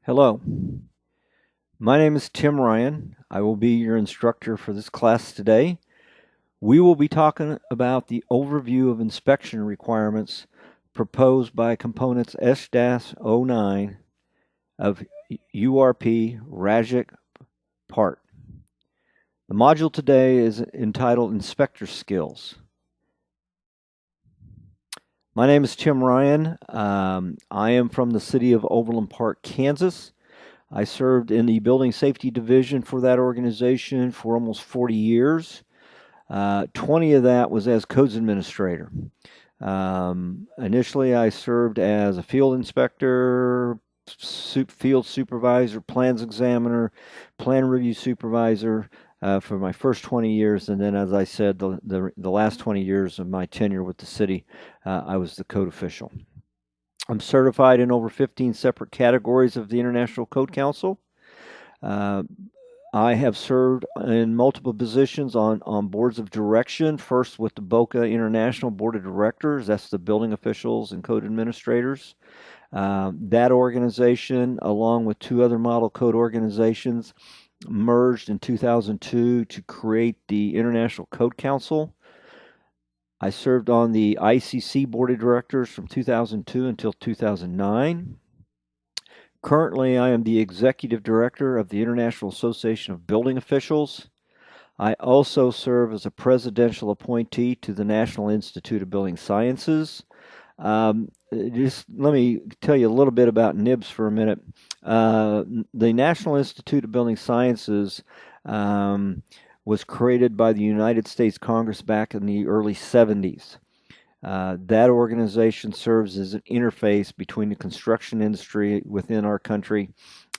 Hello, my name is Tim Ryan. I will be your instructor for this class today. We will be talking about the overview of inspection requirements proposed by Components S-09 of URP Rajic Part. The module today is entitled Inspector Skills. My name is Tim Ryan. I am from the city of Overland Park, Kansas. I served in the building safety division for that organization for almost 40 years. 20 of that was as codes administrator. Initially, I served as a field inspector, field supervisor, plans examiner, plan review supervisor for my first 20 years. And then, as I said, the last 20 years of my tenure with the city, I was the code official. I'm certified in over 15 separate categories of the International Code Council. I have served in multiple positions on boards of direction, first with the BOCA International Board of Directors, that's the building officials and code administrators. That organization, along with two other model code organizations, merged in 2002 to create the International Code Council. I served on the ICC Board of Directors from 2002 until 2009. Currently, I am the Executive Director of the International Association of Building Officials. I also serve as a presidential appointee to the National Institute of Building Sciences. Just let me tell you a little bit about NIBS for a minute. The National Institute of Building Sciences was created by the United States Congress back in the early 70s. That organization serves as an interface between the construction industry within our country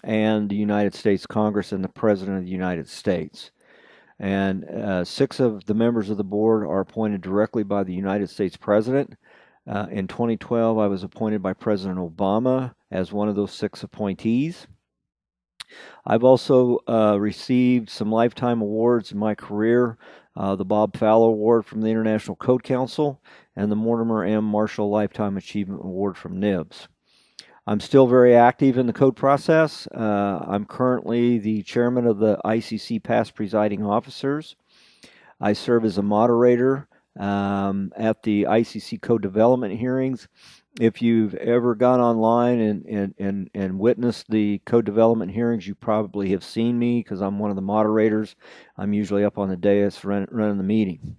and the United States Congress and the President of the United States. And 6 of the members of the board are appointed directly by the United States President. In 2012, I was appointed by President Obama as one of those 6 appointees. I've also received some lifetime awards in my career, the Bob Fowler Award from the International Code Council and the Mortimer M. Marshall Lifetime Achievement Award from NIBS. I'm still very active in the code process. I'm currently the chairman of the ICC Past Presiding Officers. I serve as a moderator at the ICC Code Development hearings. If you've ever gone online and witnessed the code development hearings, you probably have seen me because I'm one of the moderators. I'm usually up on the dais running the meeting.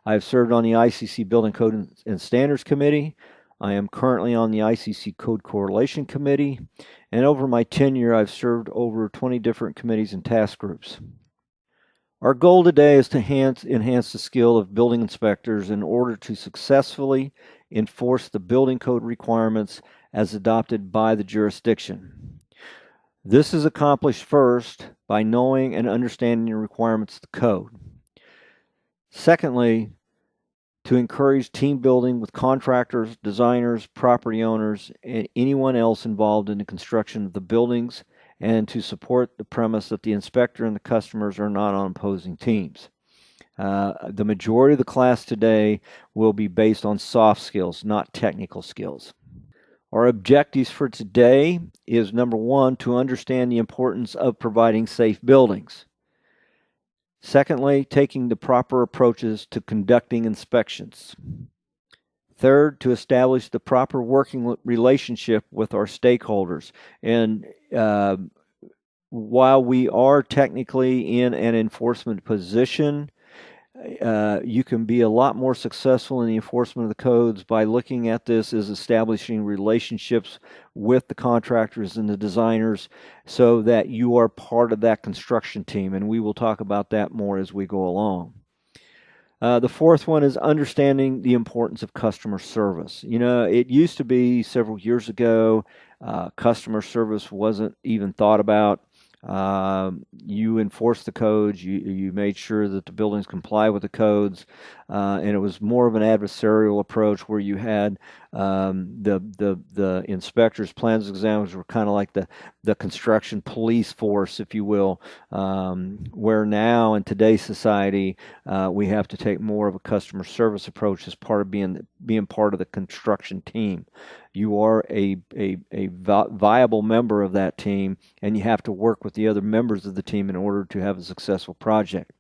I've served on the ICC Building Code and Standards Committee. I am currently on the ICC Code Correlation Committee. And over my tenure, I've served over 20 different committees and task groups. Our goal today is to enhance the skill of building inspectors in order to successfully enforce the building code requirements as adopted by the jurisdiction. This is accomplished first by knowing and understanding the requirements of the code. Secondly, to encourage team building with contractors, designers, property owners, and anyone else involved in the construction of the buildings, and to support the premise that the inspector and the customers are not on opposing teams. The majority of the class today will be based on soft skills, not technical skills. Our objectives for today is number 1, to understand the importance of providing safe buildings. Secondly, taking the proper approaches to conducting inspections. Third, to establish the proper working relationship with our stakeholders. And while we are technically in an enforcement position, you can be a lot more successful in the enforcement of the codes by looking at this as establishing relationships with the contractors and the designers so that you are part of that construction team. And we will talk about that more as we go along. The fourth one is understanding the importance of customer service. You know, it used to be several years ago, customer service wasn't even thought about. You enforced the codes, you made sure that the buildings comply with the codes, and it was more of an adversarial approach where you had The inspectors, plans examiners were kind of like the construction police force, if you will, where now in today's society we have to take more of a customer service approach as part of being part of the construction team. You are a viable member of that team, and you have to work with the other members of the team in order to have a successful project.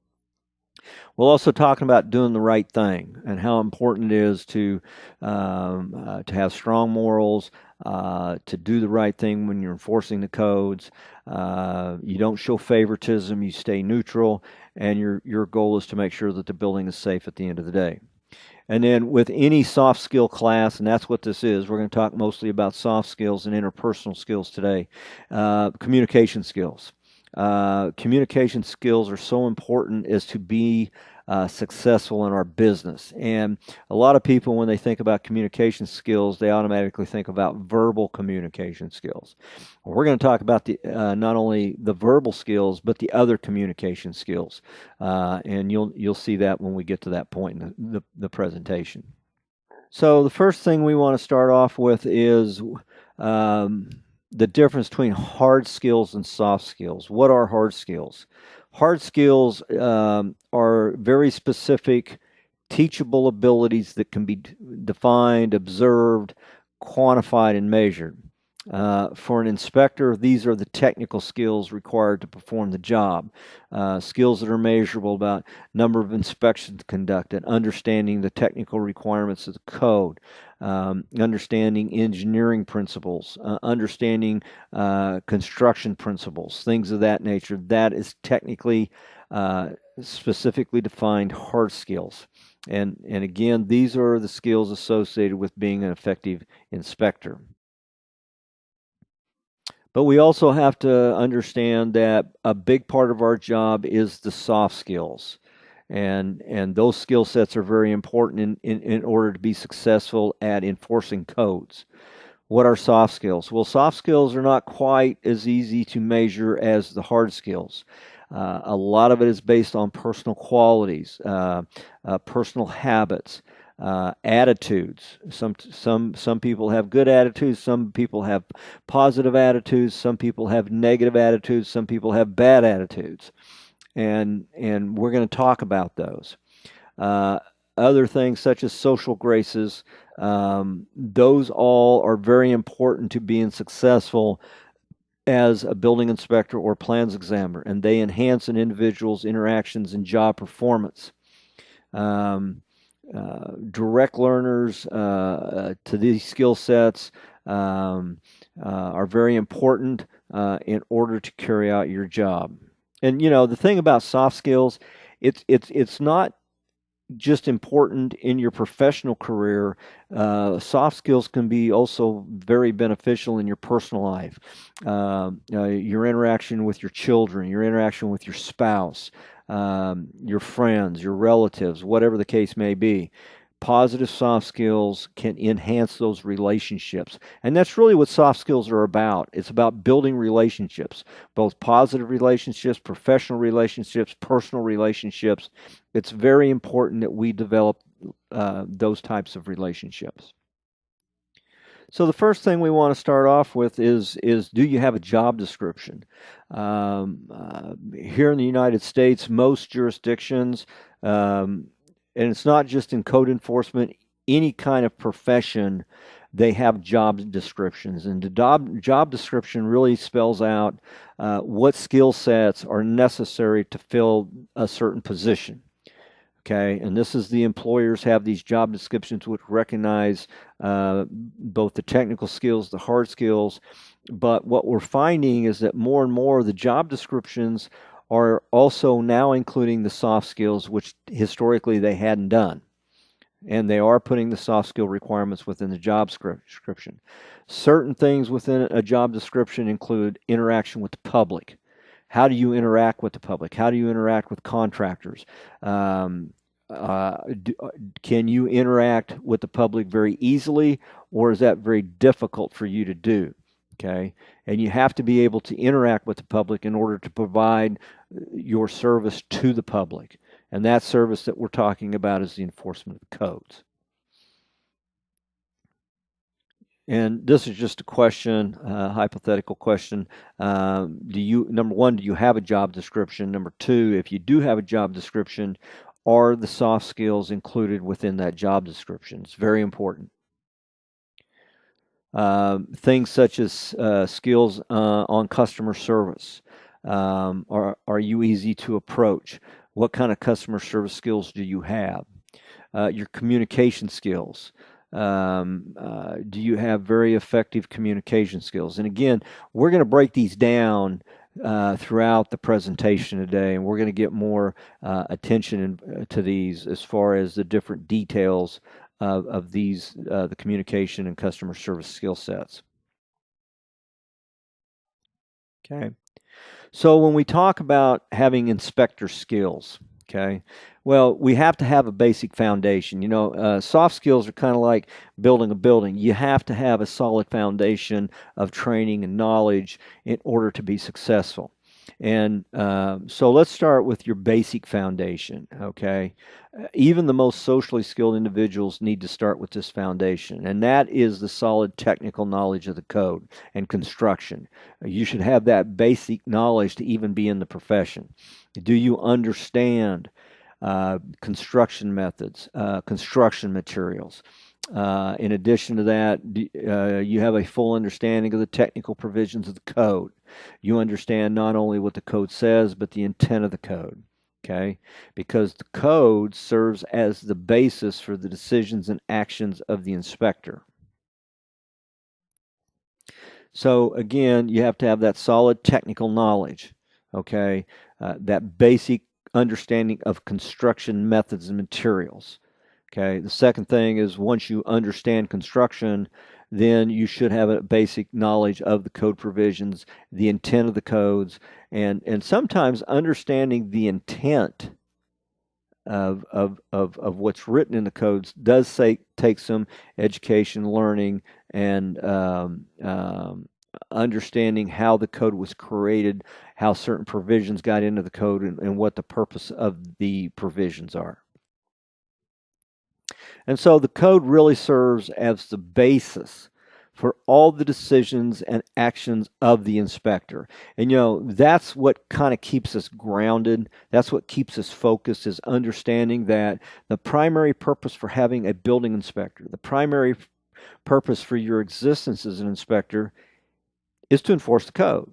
We'll also talk about doing the right thing and how important it is to have strong morals, to do the right thing when you're enforcing the codes. You don't show favoritism, you stay neutral, and your goal is to make sure that the building is safe at the end of the day. And then with any soft skill class, and that's what this is, we're going to talk mostly about soft skills and interpersonal skills today. Communication skills. Communication skills are so important as to be successful in our business. And a lot of people, when they think about communication skills, they automatically think about verbal communication skills. We're going to talk about not only the verbal skills, but the other communication skills. And you'll see that when we get to that point in the presentation. So the first thing we want to start off with is the difference between hard skills and soft skills. What are hard skills? Hard skills are very specific, teachable abilities that can be defined, observed, quantified, and measured. For an inspector, these are the technical skills required to perform the job. Skills that are measurable about number of inspections conducted, understanding the technical requirements of the code, understanding engineering principles, understanding construction principles, things of that nature. That is technically specifically defined hard skills. And again, these are the skills associated with being an effective inspector. But we also have to understand that a big part of our job is the soft skills. And those skill sets are very important in order to be successful at enforcing codes. What are soft skills? Well, soft skills are not quite as easy to measure as the hard skills. A lot of it is based on personal qualities, personal habits, attitudes. Some people have good attitudes. Some people have positive attitudes. Some people have negative attitudes. Some people have bad attitudes, and we're going to talk about those. Other things such as social graces, those all are very important to being successful as a building inspector or plans examiner, and they enhance an individual's interactions and job performance. Direct learners to these skill sets are very important in order to carry out your job. And the thing about soft skills, it's not just important in your professional career. Soft skills can be also very beneficial in your personal life. Your interaction with your children, your interaction with your spouse, your friends, your relatives, whatever the case may be. Positive soft skills can enhance those relationships. And that's really what soft skills are about. It's about building relationships, both positive relationships, professional relationships, personal relationships. It's very important that we develop those types of relationships. So the first thing we want to start off with is do you have a job description? Here in the United States, most jurisdictions, and it's not just in code enforcement, any kind of profession, they have job descriptions. And the job description really spells out what skill sets are necessary to fill a certain position. Okay, and this is the employers have these job descriptions which recognize both the technical skills, the hard skills, but what we're finding is that more and more of the job descriptions are also now including the soft skills, which historically they hadn't done. And they are putting the soft skill requirements within the job description. Certain things within a job description include interaction with the public. How do you interact with the public? How do you interact with contractors? Can you interact with the public very easily, or is that very difficult for you to do? Okay, and you have to be able to interact with the public in order to provide your service to the public. And that service that we're talking about is the enforcement of the codes. And this is just a question, hypothetical question. Number one, do you have a job description? Number two, if you do have a job description, are the soft skills included within that job description? It's very important. Things such as skills on customer service. Are you easy to approach? What kind of customer service skills do you have? Your communication skills. Do you have very effective communication skills? And again, we're going to break these down throughout the presentation today, and we're going to get more attention to these as far as the different details of these, the communication and customer service skill sets. Okay. So when we talk about having inspector skills, okay, well, we have to have a basic foundation. Soft skills are kind of like building a building. You have to have a solid foundation of training and knowledge in order to be successful. And so let's start with your basic foundation, okay? Even the most socially skilled individuals need to start with this foundation, and that is the solid technical knowledge of the code and construction. You should have that basic knowledge to even be in the profession. Do you understand construction methods, construction materials? In addition to that, you have a full understanding of the technical provisions of the code. You understand not only what the code says, but the intent of the code. Okay? Because the code serves as the basis for the decisions and actions of the inspector. So again, you have to have that solid technical knowledge, okay? That basic understanding of construction methods and materials. Okay, the second thing is once you understand construction, then you should have a basic knowledge of the code provisions, the intent of the codes, and sometimes understanding the intent of what's written in the codes does take some education, learning, and understanding how the code was created, how certain provisions got into the code, and what the purpose of the provisions are. And so the code really serves as the basis for all the decisions and actions of the inspector. And that's what kind of keeps us grounded. That's what keeps us focused, is understanding that the primary purpose for having a building inspector, the primary purpose for your existence as an inspector, is to enforce the code.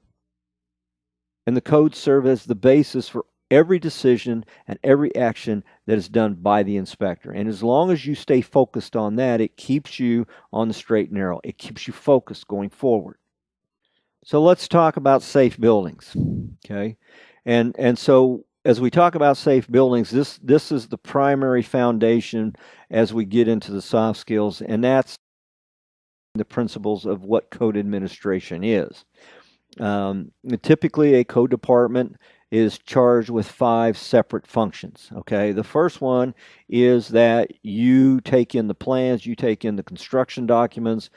And the codes serve as the basis for every decision and every action that is done by the inspector. And as long as you stay focused on that, it keeps you on the straight and narrow. It keeps you focused going forward. So let's talk about safe buildings. Okay. And so as we talk about safe buildings, this is the primary foundation as we get into the soft skills, and that's the principles of what code administration is. Typically, a code department is charged with 5 separate functions. Okay, the first one is that you take in the plans, you take in the construction documents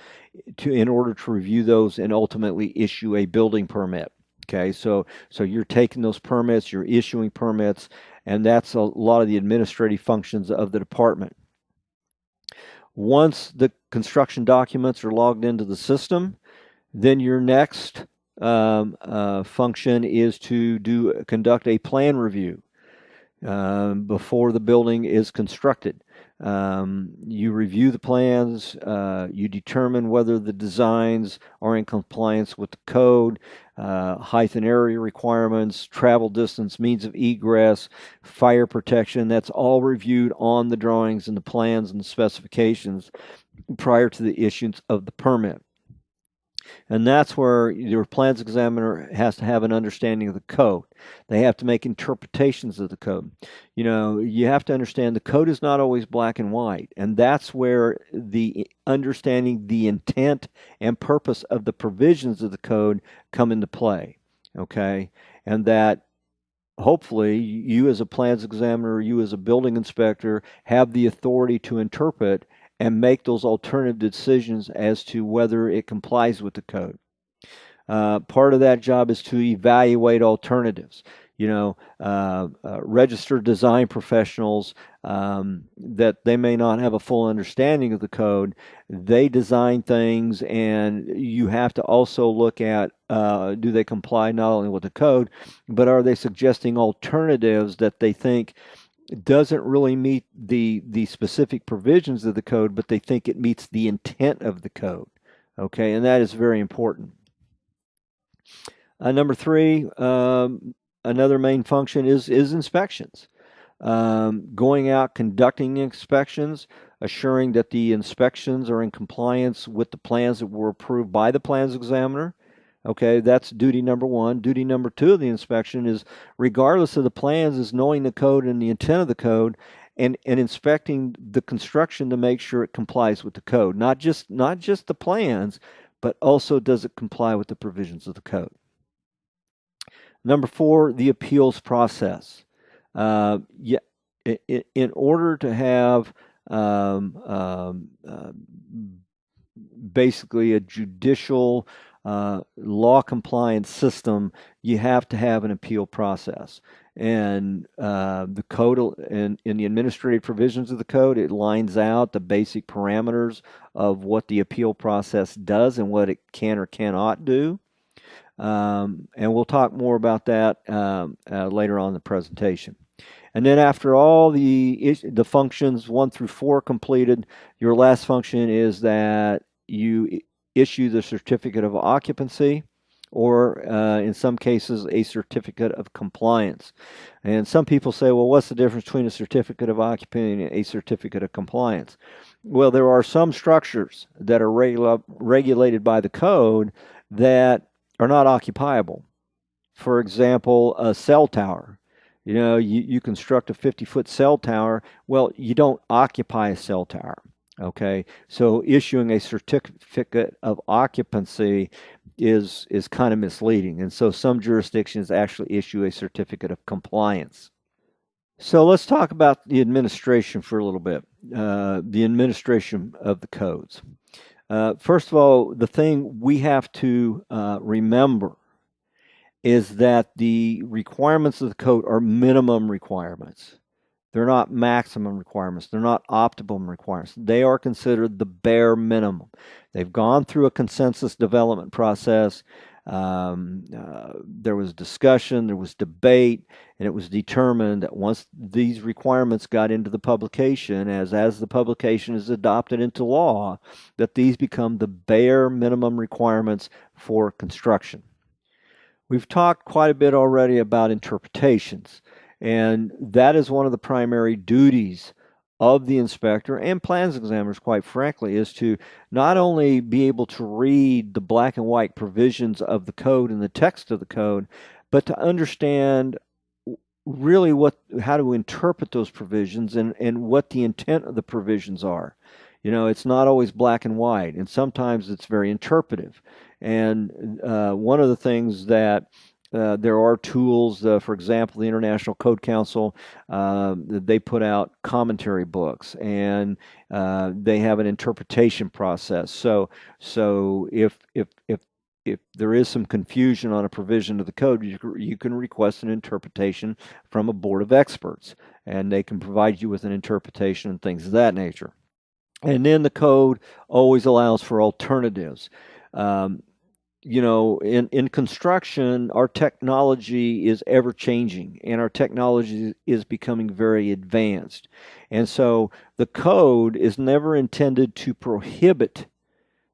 in order to review those and ultimately issue a building permit. Okay, so you're taking those permits, you're issuing permits, and that's a lot of the administrative functions of the department. Once the construction documents are logged into the system, then your next function is to conduct a plan review before the building is constructed. You review the plans, you determine whether the designs are in compliance with the code, height and area requirements, travel distance, means of egress, fire protection. That's all reviewed on the drawings and the plans and the specifications prior to the issuance of the permit. And that's where your plans examiner has to have an understanding of the code. They have to make interpretations of the code. You have to understand the code is not always black and white. And that's where the understanding the intent and purpose of the provisions of the code come into play. Okay? And that hopefully you as a plans examiner, you as a building inspector have the authority to interpret and make those alternative decisions as to whether it complies with the code. Part of that job is to evaluate alternatives. registered design professionals that they may not have a full understanding of the code. They design things, and you have to also look at do they comply not only with the code, but are they suggesting alternatives that they think doesn't really meet the specific provisions of the code, but they think it meets the intent of the code. Okay, and that is very important. Number three, another main function is inspections. Going out, conducting inspections, assuring that the inspections are in compliance with the plans that were approved by the plans examiner. Okay, that's duty number one. Duty number two of the inspection is, regardless of the plans, is knowing the code and the intent of the code, and inspecting the construction to make sure it complies with the code. Not just the plans, but also does it comply with the provisions of the code. Number four, the appeals process. In order to have basically a judicial law compliance system, you have to have an appeal process. And the code, in the administrative provisions of the code, it lines out the basic parameters of what the appeal process does and what it can or cannot do. And we'll talk more about that later on in the presentation. And then after all the functions 1 through 4 completed, your last function is that you issue the certificate of occupancy, or in some cases a certificate of compliance. And some people say, well, what's the difference between a certificate of occupancy and a certificate of compliance? Well, there are some structures that are regulated by the code that are not occupiable. For example, a cell tower. You construct a 50-foot cell tower. Well, you don't occupy a cell tower. Okay, so issuing a certificate of occupancy is kind of misleading, and so some jurisdictions actually issue a certificate of compliance. So let's talk about the administration for a little bit, the administration of the codes. First of all, the thing we have to remember is that the requirements of the code are minimum requirements. They're not maximum requirements. They're not optimum requirements. They are considered the bare minimum. They've gone through a consensus development process. There was discussion, there was debate, and it was determined that once these requirements got into the publication, as the publication is adopted into law, that these become the bare minimum requirements for construction. We've talked quite a bit already about interpretations, and that is one of the primary duties of the inspector and plans examiners, quite frankly, is to not only be able to read the black and white provisions of the code and the text of the code, but to understand really how to interpret those provisions and what the intent of the provisions are. It's not always black and white, and sometimes it's very interpretive. And one of the things that there are tools, for example, the International Code Council, they put out commentary books, and they have an interpretation process. So if there is some confusion on a provision of the code, you can request an interpretation from a board of experts, and they can provide you with an interpretation and things of that nature. And then the code always allows for alternatives. In construction, our technology is ever changing, and our technology is becoming very advanced. And so the code is never intended to prohibit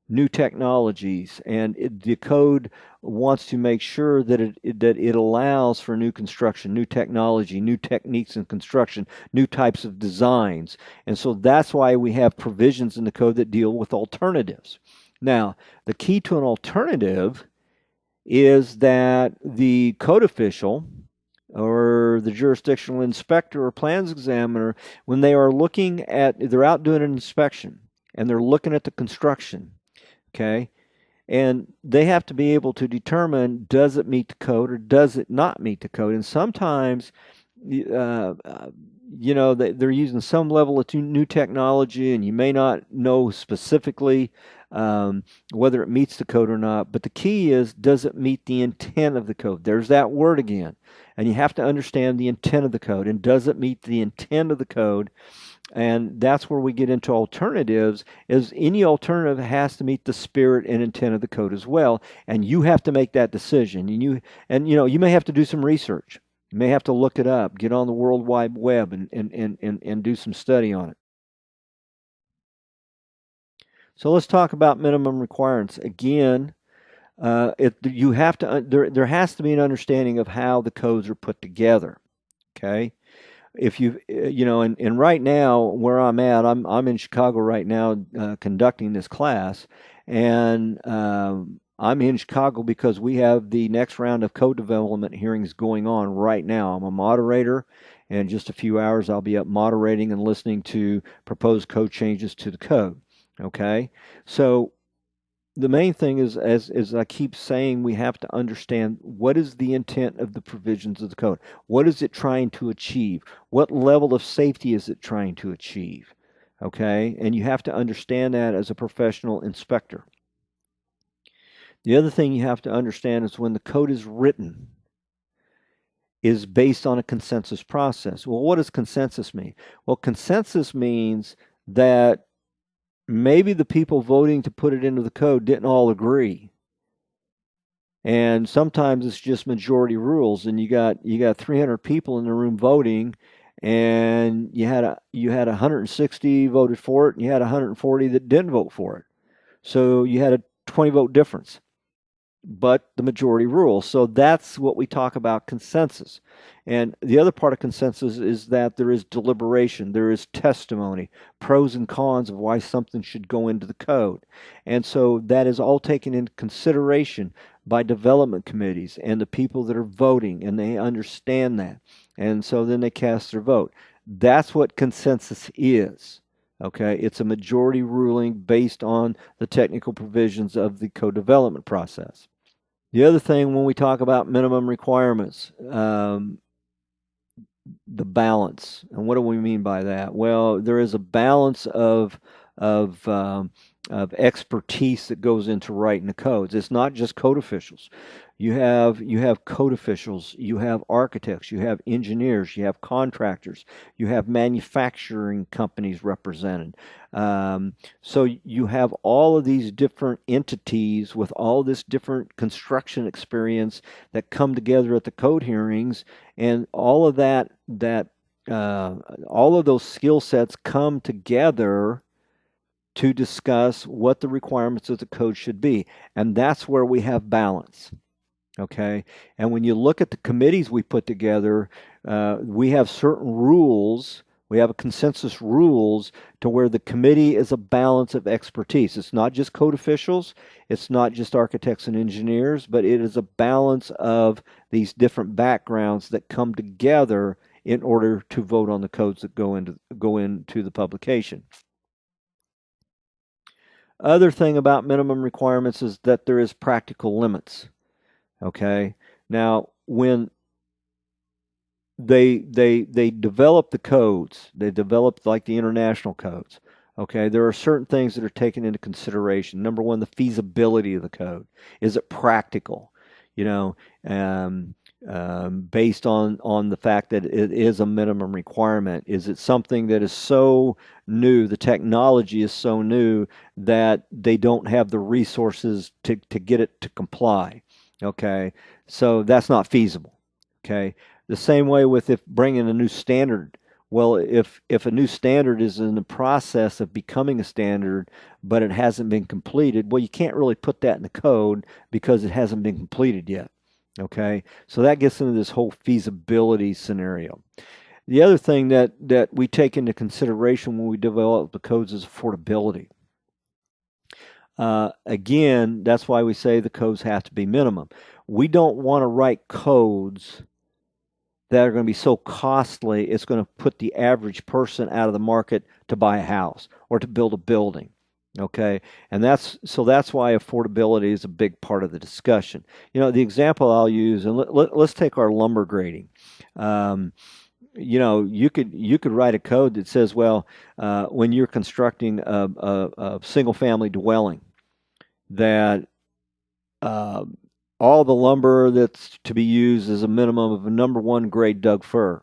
new technologies, and the code wants to make sure that it allows for new construction, new technology, new techniques in construction, new types of designs. And so that's why we have provisions in the code that deal with alternatives. Now, the key to an alternative is that the code official or the jurisdictional inspector or plans examiner, when they are they're out doing an inspection and they're looking at the construction, okay, and they have to be able to determine, does it meet the code or does it not meet the code? And sometimes they're using some level of new technology, and you may not know specifically whether it meets the code or not. But the key is, does it meet the intent of the code? There's that word again. And you have to understand the intent of the code. And does it meet the intent of the code? And that's where we get into alternatives, is any alternative has to meet the spirit and intent of the code as well. And you have to make that decision. You may have to do some research. You may have to look it up, get on the World Wide Web and do some study on it. So let's talk about minimum requirements. Again, you have to there has to be an understanding of how the codes are put together. Okay, if and right now where I'm at, I'm in Chicago right now conducting this class, and I'm in Chicago because we have the next round of code development hearings going on right now. I'm a moderator, and in just a few hours I'll be up moderating and listening to proposed code changes to the code. Okay, so the main thing is, as I keep saying, we have to understand what is the intent of the provisions of the code. What is it trying to achieve? What level of safety is it trying to achieve? Okay, and you have to understand that as a professional inspector. The other thing you have to understand is when the code is written, is based on a consensus process. Well, what does consensus mean? Well, consensus means that maybe the people voting to put it into the code didn't all agree. And sometimes it's just majority rules, and you got 300 people in the room voting, and you had 160 voted for it, and you had 140 that didn't vote for it. So you had a 20 vote difference, but the majority rules. So that's what we talk about consensus. And the other part of consensus is that there is deliberation, there is testimony, pros and cons of why something should go into the code. And so that is all taken into consideration by development committees and the people that are voting, and they understand that. And so then they cast their vote. That's what consensus is. Okay, it's a majority ruling based on the technical provisions of the code development process. The other thing when we talk about minimum requirements, the balance. And what do we mean by that? Well, there is a balance of expertise that goes into writing the codes. It's not just code officials. You have code officials, you have architects, you have engineers, you have contractors, you have manufacturing companies represented. So you have all of these different entities with all this different construction experience that come together at the code hearings, and all of all of those skill sets come together to discuss what the requirements of the code should be. And that's where we have balance. Okay, and when you look at the committees we put together, we have certain rules. We have a consensus rules to where the committee is a balance of expertise. It's not just code officials, it's not just architects and engineers, but it is a balance of these different backgrounds that come together in order to vote on the codes that go into the publication. Other thing about minimum requirements is that there is practical limits. Okay, now when they develop the codes, they develop like the international codes. Okay, there are certain things that are taken into consideration. Number one, the feasibility of the code. Is it practical? Based on the fact that it is a minimum requirement. Is it something that is so new, the technology is so new that they don't have the resources to get it to comply? Okay, so that's not feasible. Okay, the same way with if bringing a new standard. Well, if a new standard is in the process of becoming a standard, but it hasn't been completed, well, you can't really put that in the code because it hasn't been completed yet. Okay, so that gets into this whole feasibility scenario. The other thing that we take into consideration when we develop the codes is affordability. Again, that's why we say the codes have to be minimum. We don't want to write codes that are going to be so costly it's going to put the average person out of the market to buy a house or to build a building. Okay, and that's why affordability is a big part of the discussion. The example I'll use, and let's take our lumber grading. you could write a code that says, well, when you're constructing a single family dwelling, that uh, all the lumber that's to be used is a minimum of a number one grade Doug fir.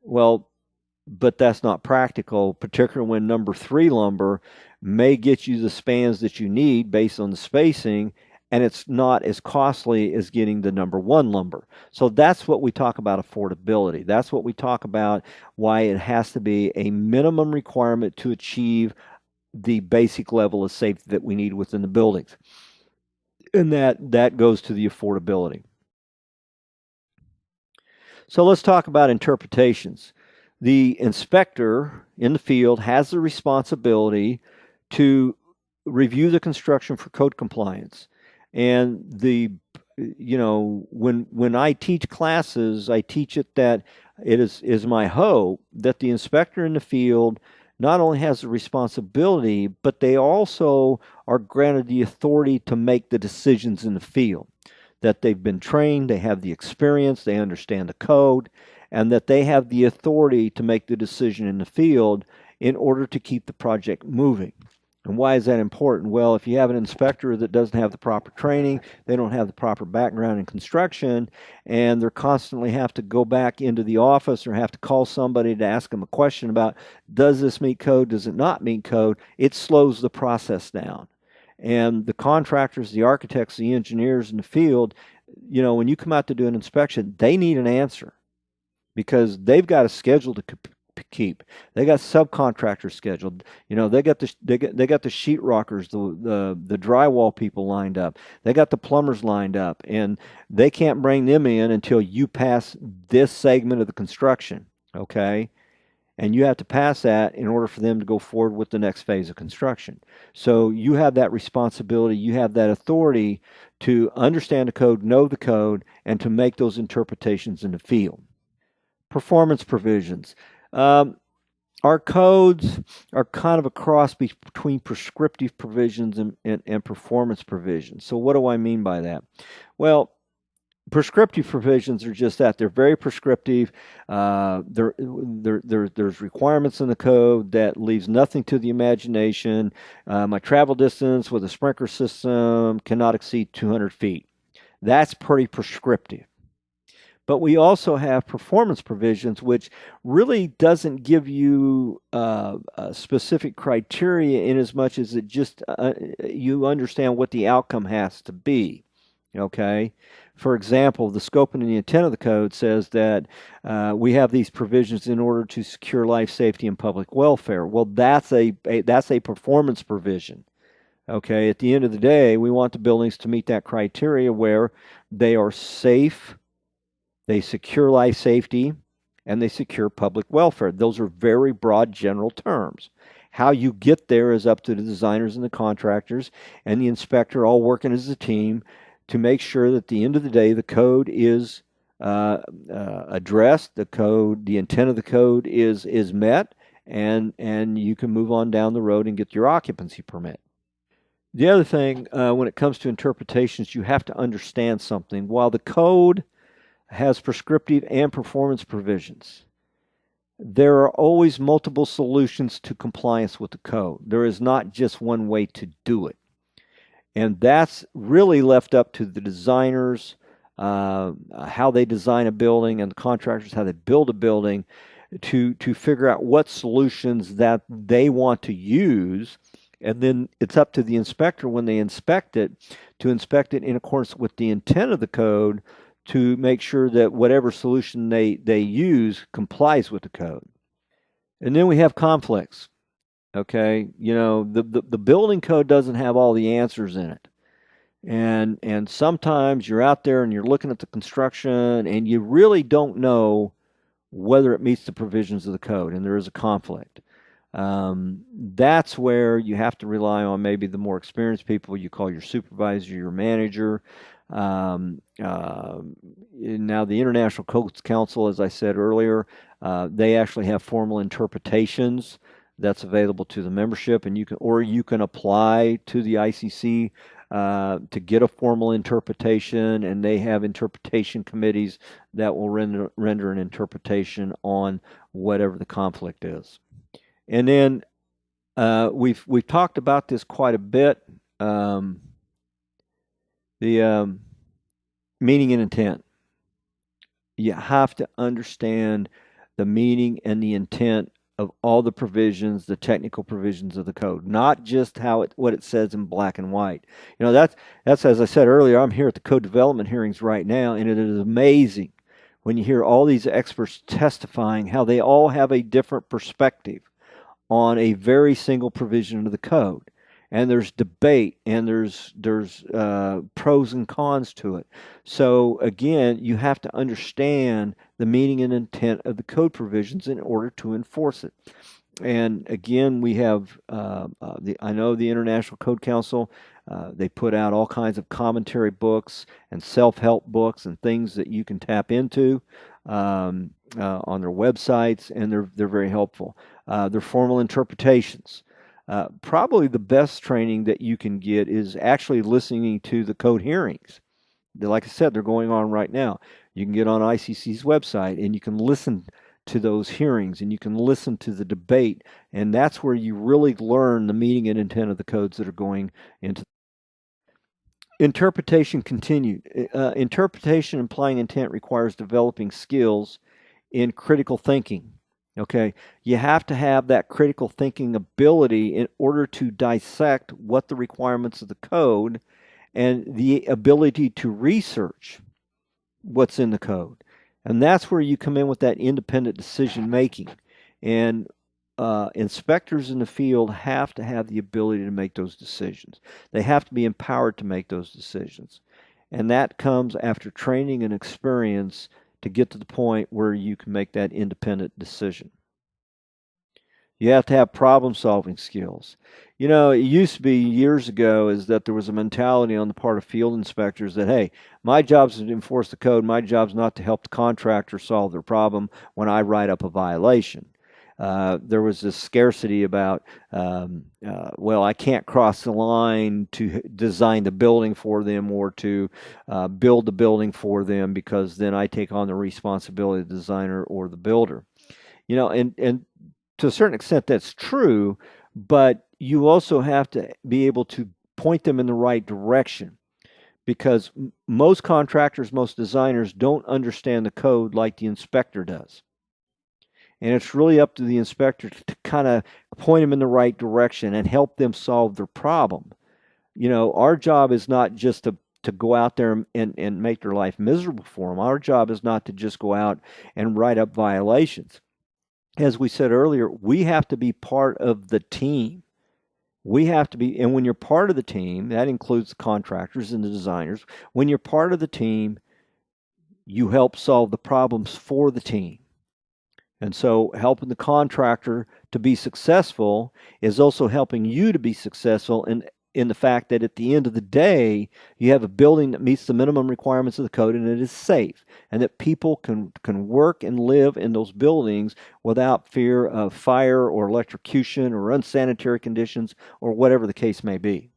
Well, but that's not practical, particularly when number three lumber may get you the spans that you need based on the spacing, and it's not as costly as getting the number one lumber. So that's what we talk about affordability. That's what we talk about why it has to be a minimum requirement to achieve the basic level of safety that we need within the buildings. And that goes to the affordability. So let's talk about interpretations. The inspector in the field has the responsibility to review the construction for code compliance. And when I teach classes, I teach it that it is my hope that the inspector in the field not only has the responsibility, but they also are granted the authority to make the decisions in the field, that they've been trained, they have the experience, they understand the code, and that they have the authority to make the decision in the field in order to keep the project moving. And why is that important? Well, if you have an inspector that doesn't have the proper training, they don't have the proper background in construction, and they're constantly have to go back into the office or have to call somebody to ask them a question about, does this meet code, does it not meet code, it slows the process down. And the contractors, the architects, the engineers in the field, when you come out to do an inspection, they need an answer because they've got a schedule to keep. They got subcontractors scheduled. They got the sheetrockers, the drywall people lined up. They got the plumbers lined up, and they can't bring them in until you pass this segment of the construction. Okay, and you have to pass that in order for them to go forward with the next phase of construction. So you have that responsibility, you have that authority to understand the code, know the code, and to make those interpretations in the field. Performance provisions. Our codes are kind of a cross between prescriptive provisions and performance provisions. So what do I mean by that? Well, prescriptive provisions are just that. They're very prescriptive. There's requirements in the code that leaves nothing to the imagination. My travel distance with a sprinkler system cannot exceed 200 feet. That's pretty prescriptive. But we also have performance provisions, which really doesn't give you a specific criteria in as much as it just you understand what the outcome has to be. Okay. For example, the scope and the intent of the code says that we have these provisions in order to secure life safety and public welfare. Well, that's a performance provision. Okay. At the end of the day, we want the buildings to meet that criteria where they are safe, they secure life safety, and they secure public welfare. Those are very broad general terms. How you get there is up to the designers and the contractors and the inspector all working as a team to make sure that at the end of the day the code is addressed, the intent of the code is met, and you can move on down the road and get your occupancy permit. The other thing, when it comes to interpretations, you have to understand something. While the code has prescriptive and performance provisions, there are always multiple solutions to compliance with the code. There is not just one way to do it. And that's really left up to the designers, how they design a building, and the contractors, how they build a building, to figure out what solutions that they want to use. And then it's up to the inspector when they inspect it to inspect it in accordance with the intent of the code to make sure that whatever solution they use complies with the code. And then we have conflicts. Okay, the building code doesn't have all the answers in it. And sometimes you're out there and you're looking at the construction and you really don't know whether it meets the provisions of the code, and there is a conflict. That's where you have to rely on maybe the more experienced people you call your supervisor, your manager. Now, the International Codes Council, as I said earlier, they actually have formal interpretations that's available to the membership, and you can apply to the ICC to get a formal interpretation, and they have interpretation committees that will render an interpretation on whatever the conflict is. And then we've talked about this quite a bit. The meaning and intent. You have to understand the meaning and the intent of all the provisions, the technical provisions of the code, not just what it says in black and white. You know, that's as I said earlier, I'm here at the code development hearings right now, and it is amazing when you hear all these experts testifying how they all have a different perspective on a very single provision of the code. And there's debate, and there's pros and cons to it. So again, you have to understand the meaning and intent of the code provisions in order to enforce it. And again, we have I know the International Code Council. They put out all kinds of commentary books and self-help books and things that you can tap into on their websites, and they're very helpful. Their formal interpretations. Probably the best training that you can get is actually listening to the code hearings. Like I said, they're going on right now. You can get on ICC's website and you can listen to those hearings, and you can listen to the debate, and that's where you really learn the meaning and intent of the codes that are going into. Interpretation continued. Interpretation implying intent requires developing skills in critical thinking. Okay, you have to have that critical thinking ability in order to dissect what the requirements of the code, and the ability to research what's in the code. And that's where you come in with that independent decision making. And inspectors in the field have to have the ability to make those decisions. They have to be empowered to make those decisions. And that comes after training and experience to get to the point where you can make that independent decision. You have to have problem-solving skills. You know, it used to be years ago is that there was a mentality on the part of field inspectors that, hey, my job is to enforce the code. My job is not to help the contractor solve their problem when I write up a violation. There was this scarcity about, well, I can't cross the line to design the building for them or to build the building for them, because then I take on the responsibility of the designer or the builder. You know, and to a certain extent that's true, but you also have to be able to point them in the right direction, because most contractors, most designers don't understand the code like the inspector does. And it's really up to the inspector to kind of point them in the right direction and help them solve their problem. You know, our job is not just to go out there and make their life miserable for them. Our job is not to just go out and write up violations. As we said earlier, we have to be part of the team. We have to be, and when you're part of the team, that includes the contractors and the designers. When you're part of the team, you help solve the problems for the team. And so helping the contractor to be successful is also helping you to be successful in the fact that at the end of the day, you have a building that meets the minimum requirements of the code, and it is safe, and that people can work and live in those buildings without fear of fire or electrocution or unsanitary conditions or whatever the case may be.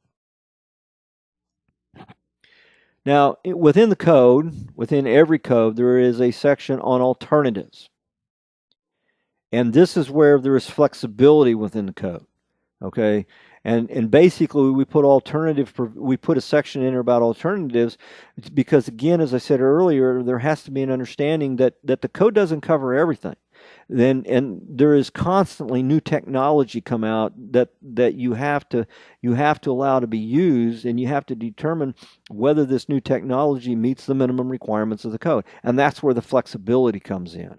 Now, within the code, within every code, there is a section on alternatives. And this is where there is flexibility within the code. Okay, and basically we put a section in there about alternatives, because again, as I said earlier, there has to be an understanding that the code doesn't cover everything. And there is constantly new technology come out that you have to allow to be used, and you have to determine whether this new technology meets the minimum requirements of the code. And that's where the flexibility comes in.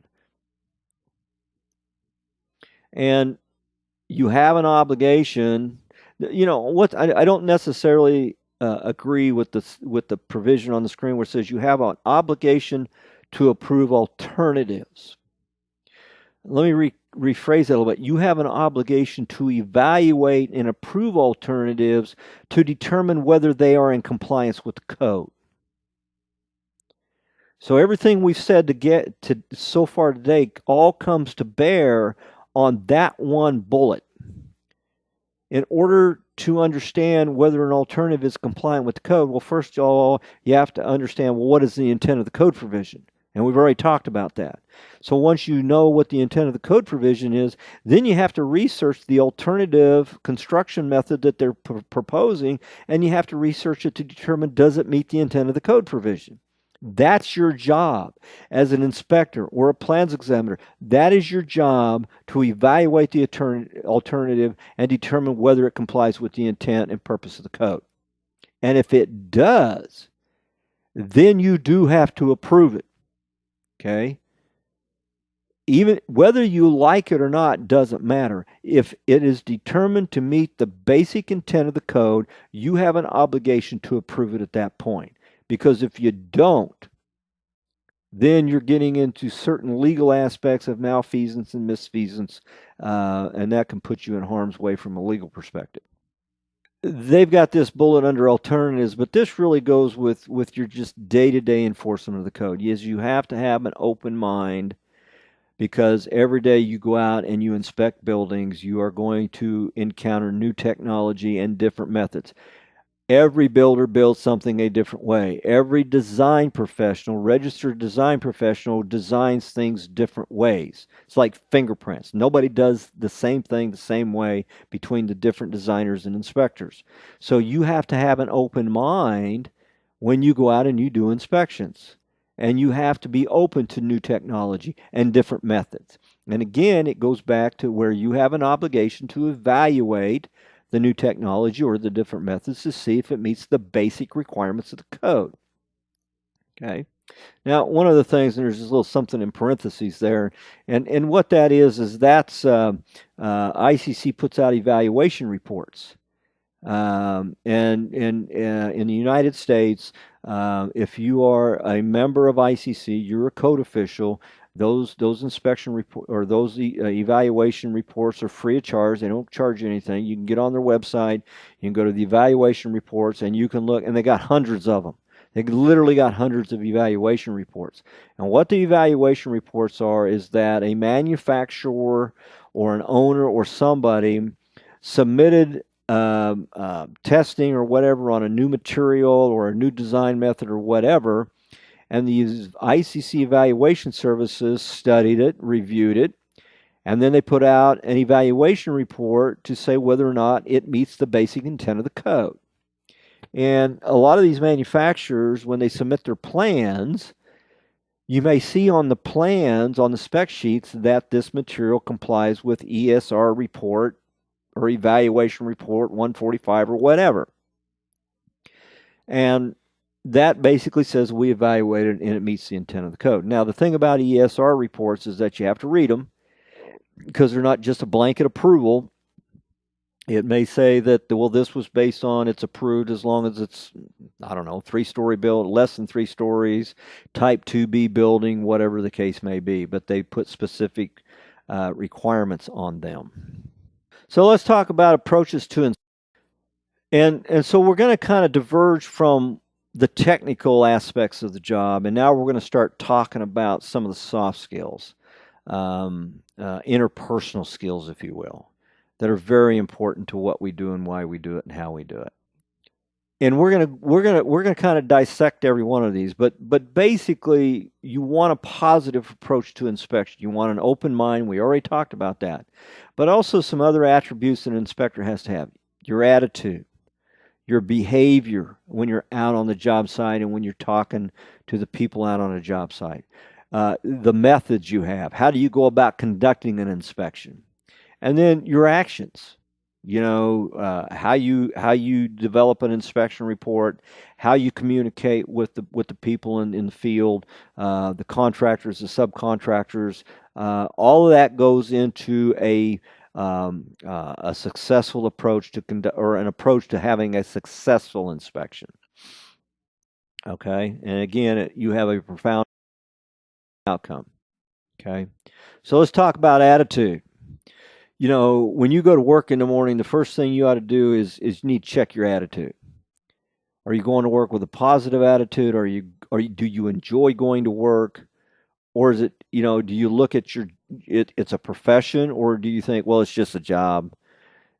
And you have an obligation. You know what? I don't necessarily agree with the provision on the screen where it says you have an obligation to approve alternatives. Let me rephrase that a little bit. You have an obligation to evaluate and approve alternatives to determine whether they are in compliance with the code. So everything we've said to get to so far today all comes to bear on that one bullet. in order to understand whether an alternative is compliant with the code, well, first of all, you have to understand, well, what is the intent of the code provision? And we've already talked about that. So once you know what the intent of the code provision is, then you have to research the alternative construction method that they're proposing, and you have to research it to determine, does it meet the intent of the code provision? That's your job as an inspector or a plans examiner. That is your job, to evaluate the alternative and determine whether it complies with the intent and purpose of the code. And if it does, then you do have to approve it. Okay? Even whether you like it or not doesn't matter. If it is determined to meet the basic intent of the code, you have an obligation to approve it at that point. Because if you don't, then you're getting into certain legal aspects of malfeasance and misfeasance, and that can put you in harm's way from a legal perspective. They've got this bullet under alternatives, but this really goes with your just day-to-day enforcement of the code. Yes, you have to have an open mind, because every day you go out and you inspect buildings, you are going to encounter new technology and different methods. Every builder builds something a different way. Every design professional, registered design professional, designs things different ways. It's like fingerprints. Nobody does the same thing the same way between the different designers and inspectors. So you have to have an open mind when you go out and you do inspections. And you have to be open to new technology and different methods. And again, it goes back to where you have an obligation to evaluate the new technology or the different methods to see if it meets the basic requirements of the code. Okay. Now, one of the things, and there's this little something in parentheses there, and what that is that's ICC puts out evaluation reports. And in the United States, if you are a member of ICC, you're a code official. Those inspection report or those evaluation reports are free of charge. They don't charge you anything. You can get on their website. You can go to the evaluation reports, and you can look. And they got hundreds of them. They literally got hundreds of evaluation reports. And what the evaluation reports are is that a manufacturer or an owner or somebody submitted testing or whatever on a new material or a new design method or whatever, and these ICC evaluation services studied it, reviewed it, and then they put out an evaluation report to say whether or not it meets the basic intent of the code. And a lot of these manufacturers, when they submit their plans, you may see on the plans, on the spec sheets, that this material complies with ESR report or evaluation report 145 or whatever. And that basically says we evaluated and it meets the intent of the code. Now, the thing about ESR reports is that you have to read them, because they're not just a blanket approval. It may say that, well, this was based on, it's approved as long as it's, I don't know, 3-story build, less than 3 stories, type 2B building, whatever the case may be. But they put specific requirements on them. So let's talk about approaches to and so we're going to kind of diverge from the technical aspects of the job, and now we're going to start talking about some of the soft skills, interpersonal skills, if you will, that are very important to what we do and why we do it and how we do it. And we're gonna kind of dissect every one of these, but basically, you want a positive approach to inspection. You want an open mind. We already talked about that, but also some other attributes an inspector has to have: your attitude, your behavior when you're out on the job site and when you're talking to the people out on a job site, the methods you have. How do you go about conducting an inspection? And then your actions. You know, how you develop an inspection report, how you communicate with the people in the field, the contractors, the subcontractors. All of that goes into a successful approach to conduct, or an approach to having a successful inspection. Okay, and again, you have a profound outcome. Okay, so let's talk about attitude. You know, when you go to work in the morning, the first thing you ought to do is you need to check your attitude. Are you going to work with a positive attitude? Do you enjoy going to work? Or is it, do you look at it's a profession, or do you think, well, it's just a job?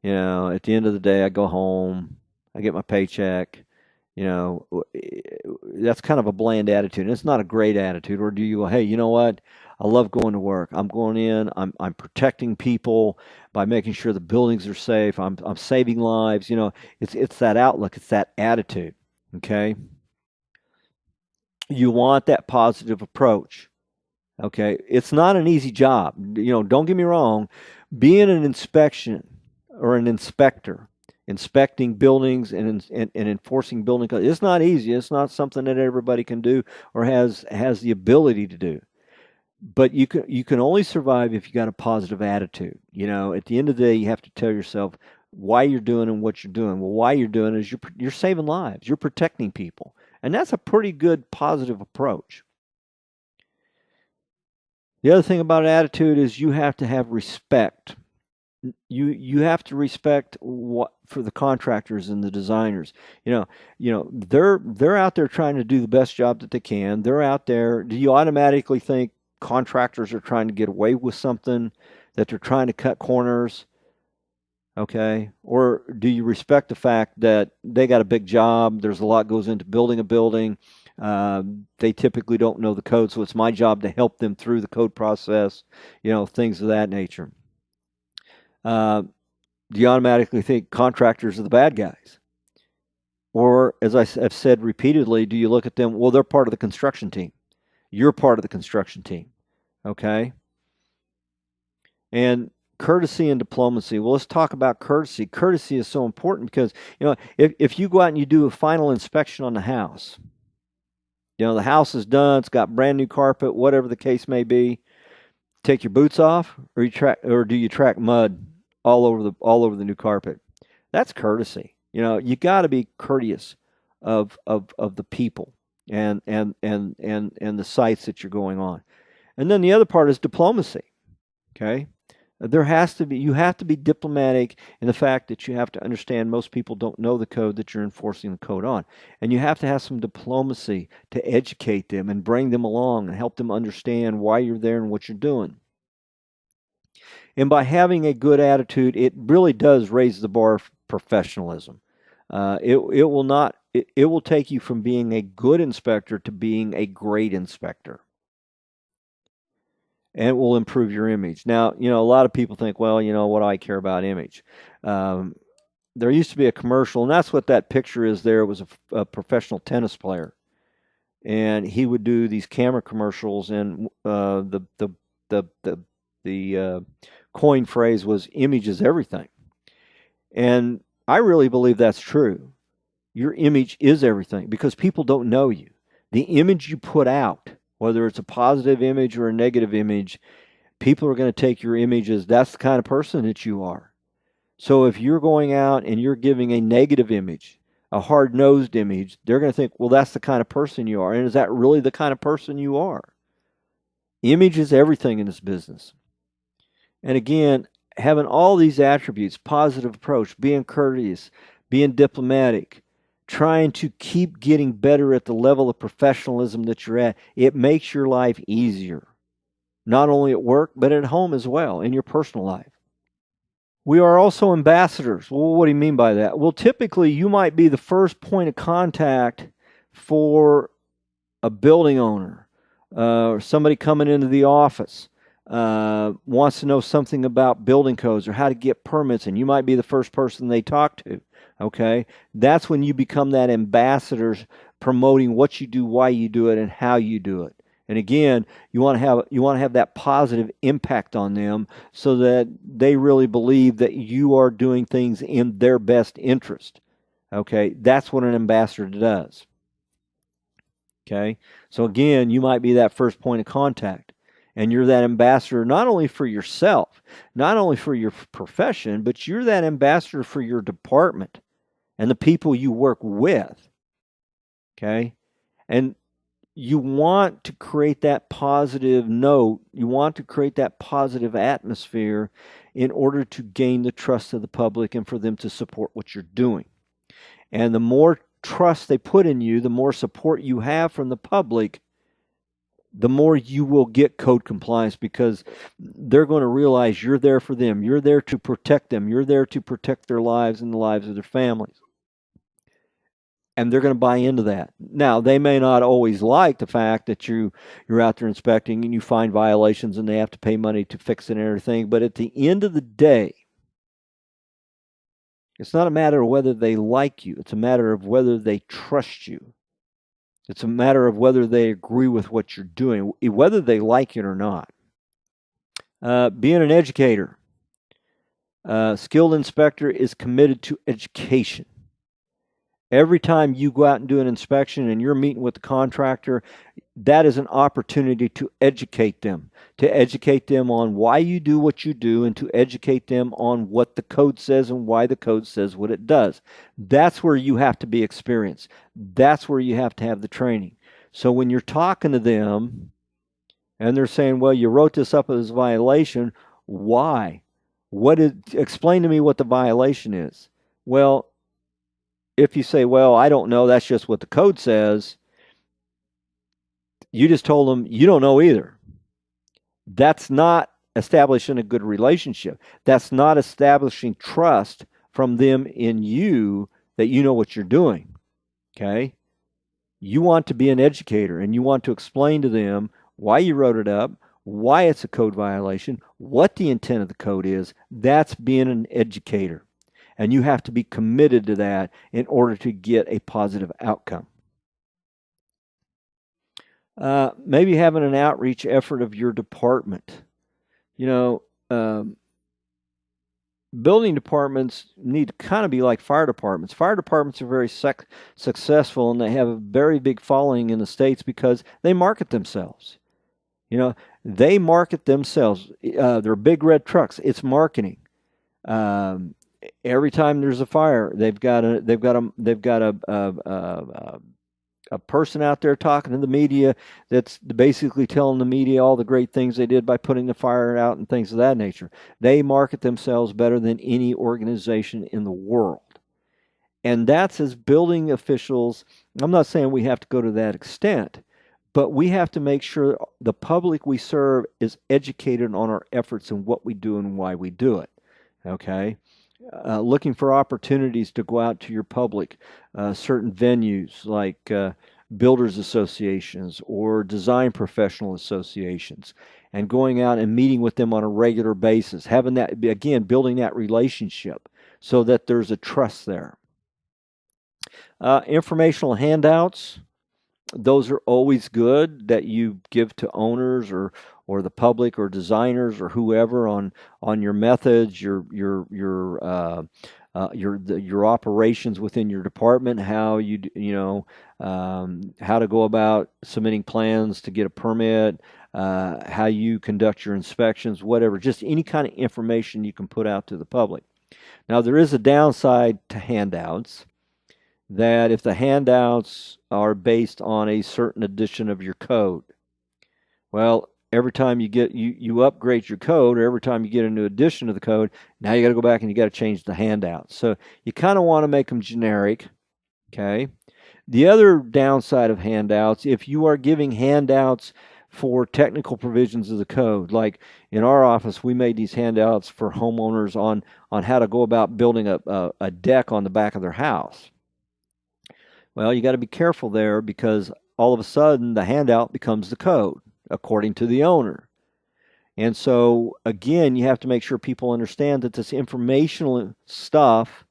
At the end of the day, I go home, I get my paycheck. That's kind of a bland attitude. And it's not a great attitude. Or do you go, hey, you know what? I love going to work. I'm going in. I'm protecting people by making sure the buildings are safe. I'm saving lives. It's that outlook. It's that attitude. Okay. You want that positive approach. Okay. It's not an easy job. Don't get me wrong. Being an inspection or an inspector, inspecting buildings and enforcing building codes, it's not easy. It's not something that everybody can do or has the ability to do. But you can only survive if you got a positive attitude. At the end of the day, you have to tell yourself why you're doing and what you're doing. Well, why you're doing it is you're saving lives. You're protecting people. And that's a pretty good positive approach. The other thing about attitude is you have to have respect. You have to respect what for the contractors and the designers. They're out there trying to do the best job that they can. They're out there. Do you automatically think contractors are trying to get away with something, that they're trying to cut corners? Okay. Or do you respect the fact that they got a big job? There's a lot goes into building a building. They typically don't know the code, so it's my job to help them through the code process, things of that nature. Do you automatically think contractors are the bad guys? Or, as have said repeatedly, do you look at them, well, they're part of the construction team. You're part of the construction team. Okay? And courtesy and diplomacy. Well, let's talk about courtesy. Courtesy is so important because, if you go out and you do a final inspection on the house, the house is done, it's got brand new carpet, whatever the case may be, take your boots off, or do you track mud all over the new carpet? That's courtesy. You got to be courteous of the people and the sites that you're going on. And then the other part is diplomacy. Okay? You have to be diplomatic in the fact that you have to understand most people don't know the code that you're enforcing the code on. And you have to have some diplomacy to educate them and bring them along and help them understand why you're there and what you're doing. And by having a good attitude, it really does raise the bar of professionalism. It will take you from being a good inspector to being a great inspector. And it will improve your image. Now, a lot of people think, well, what do I care about image? There used to be a commercial, and that's what that picture is there. It was a professional tennis player. And he would do these camera commercials, and the coin phrase was image is everything. And I really believe that's true. Your image is everything because people don't know you. The image you put out, whether it's a positive image or a negative image, people are going to take your image as that's the kind of person that you are. So if you're going out and you're giving a negative image, a hard-nosed image, they're going to think, well, that's the kind of person you are. And is that really the kind of person you are? Image is everything in this business. And again, having all these attributes, positive approach, being courteous, being diplomatic, trying to keep getting better at the level of professionalism that you're at, it makes your life easier. Not only at work, but at home as well, in your personal life. We are also ambassadors. Well, what do you mean by that? Well, typically you might be the first point of contact for a building owner or somebody coming into the office. Wants to know something about building codes or how to get permits, and you might be the first person they talk to. Okay, that's when you become that ambassador, promoting what you do, why you do it, and how you do it. And again, you want to have that positive impact on them, so that they really believe that you are doing things in their best interest. Okay, that's what an ambassador does. Okay, so again, you might be that first point of contact. And you're that ambassador not only for yourself, not only for your profession, but you're that ambassador for your department and the people you work with. Okay? And you want to create that positive note. You want to create that positive atmosphere in order to gain the trust of the public and for them to support what you're doing. And the more trust they put in you, the more support you have from the public, the more you will get code compliance, because they're going to realize you're there for them. You're there to protect them. You're there to protect their lives and the lives of their families. And they're going to buy into that. Now, they may not always like the fact that you're out there inspecting and you find violations and they have to pay money to fix it and everything. But at the end of the day, it's not a matter of whether they like you. It's a matter of whether they trust you. It's a matter of whether they agree with what you're doing, whether they like it or not. Being an educator, skilled inspector is committed to education. Every time you go out and do an inspection and you're meeting with the contractor, that is an opportunity to educate them on why you do what you do, and to educate them on what the code says and why the code says what it does. That's where you have to be experienced. That's where you have to have the training. So when you're talking to them and they're saying, well, you wrote this up as a violation, why? Explain to me what the violation is. Well, if you say, well, I don't know, that's just what the code says, you just told them you don't know either. That's not establishing a good relationship. That's not establishing trust from them in you that you know what you're doing. Okay? You want to be an educator and you want to explain to them why you wrote it up, why it's a code violation, what the intent of the code is. That's being an educator. And you have to be committed to that in order to get a positive outcome. Maybe having an outreach effort of your department. Building departments need to kind of be like fire departments. Fire departments are very successful, and they have a very big following in the States because they market themselves. They market themselves. They're big red trucks. It's marketing. Every time there's a fire, they've got a person out there talking to the media that's basically telling the media all the great things they did by putting the fire out and things of that nature. They market themselves better than any organization in the world. And that's as building officials. I'm not saying we have to go to that extent, but we have to make sure the public we serve is educated on our efforts and what we do and why we do it. Okay? Looking for opportunities to go out to your public, certain venues like builders associations or design professional associations, and going out and meeting with them on a regular basis, having that, again, building that relationship so that there's a trust there. Informational handouts, those are always good that you give to owners or the public or designers or whoever on your methods, your operations within your department, how how to go about submitting plans to get a permit, how you conduct your inspections, whatever, just any kind of information you can put out to the public. Now, there is a downside to handouts, that if the handouts are based on a certain edition of your code, well, every time you upgrade your code, or every time you get a new edition of the code, now you got to go back and you got to change the handouts. So you kind of want to make them generic. Okay. The other downside of handouts, if you are giving handouts for technical provisions of the code, like in our office, we made these handouts for homeowners on how to go about building a deck on the back of their house. Well, you got to be careful there, because all of a sudden the handout becomes the code according to the owner. And so, again, you have to make sure people understand that this informational stuff,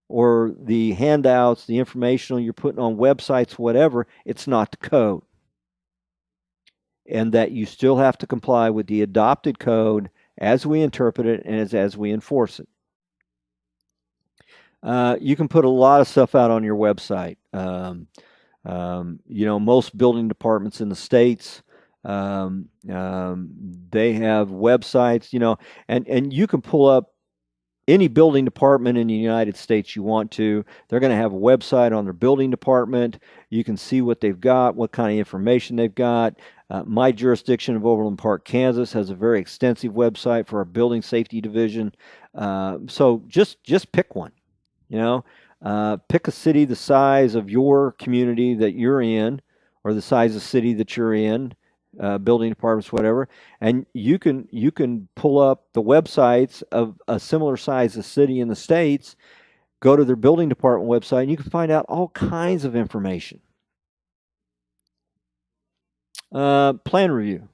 or the handouts, the informational you're putting on websites, whatever, it's not the code. And that you still have to comply with the adopted code as we interpret it and as we enforce it. You can put a lot of stuff out on your website. Most building departments in the States, they have websites, and you can pull up any building department in the United States you want to. They're going to have a website on their building department. You can see what they've got, what kind of information they've got. My jurisdiction of Overland Park, Kansas, has a very extensive website for our building safety division. So just pick one. Pick a city the size of your community that you're in, or the size of city that you're in, building departments, whatever, and you can pull up the websites of a similar size city in the States, go to their building department website, and you can find out all kinds of information. Plan review.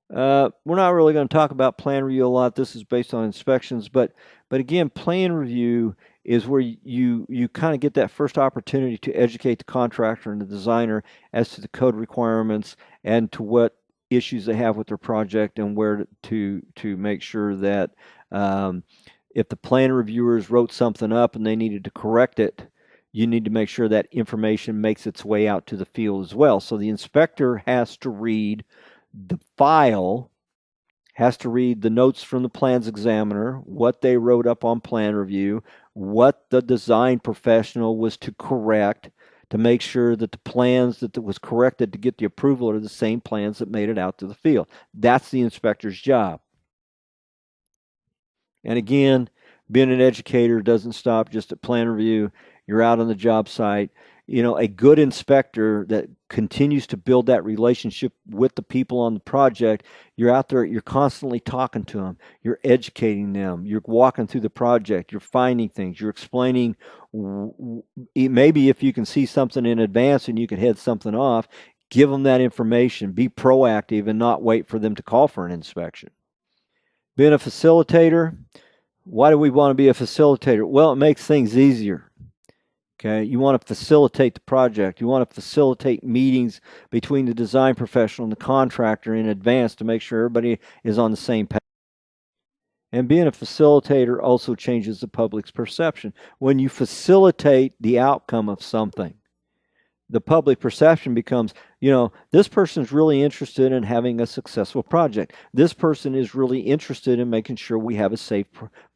We're not really going to talk about plan review a lot. This is based on inspections, but again, plan review is where you kind of get that first opportunity to educate the contractor and the designer as to the code requirements and to what issues they have with their project, and where to make sure that if the plan reviewers wrote something up and they needed to correct it, you need to make sure that information makes its way out to the field as well. So the inspector has to read the file, has to read the notes from the plans examiner, what they wrote up on plan review, what the design professional was to correct, to make sure that the plans that was corrected to get the approval are the same plans that made it out to the field. That's the inspector's job. And again, being an educator doesn't stop just at plan review. You're out on the job site. A good inspector that continues to build that relationship with the people on the project, you're out there, you're constantly talking to them, you're educating them, you're walking through the project, you're finding things, you're explaining. Maybe if you can see something in advance and you can head something off, give them that information, be proactive and not wait for them to call for an inspection. Being a facilitator, why do we want to be a facilitator? Well, it makes things easier. Okay, you want to facilitate the project. You want to facilitate meetings between the design professional and the contractor in advance to make sure everybody is on the same page. And being a facilitator also changes the public's perception. When you facilitate the outcome of something, the public perception becomes, this person's really interested in having a successful project. This person is really interested in making sure we have a safe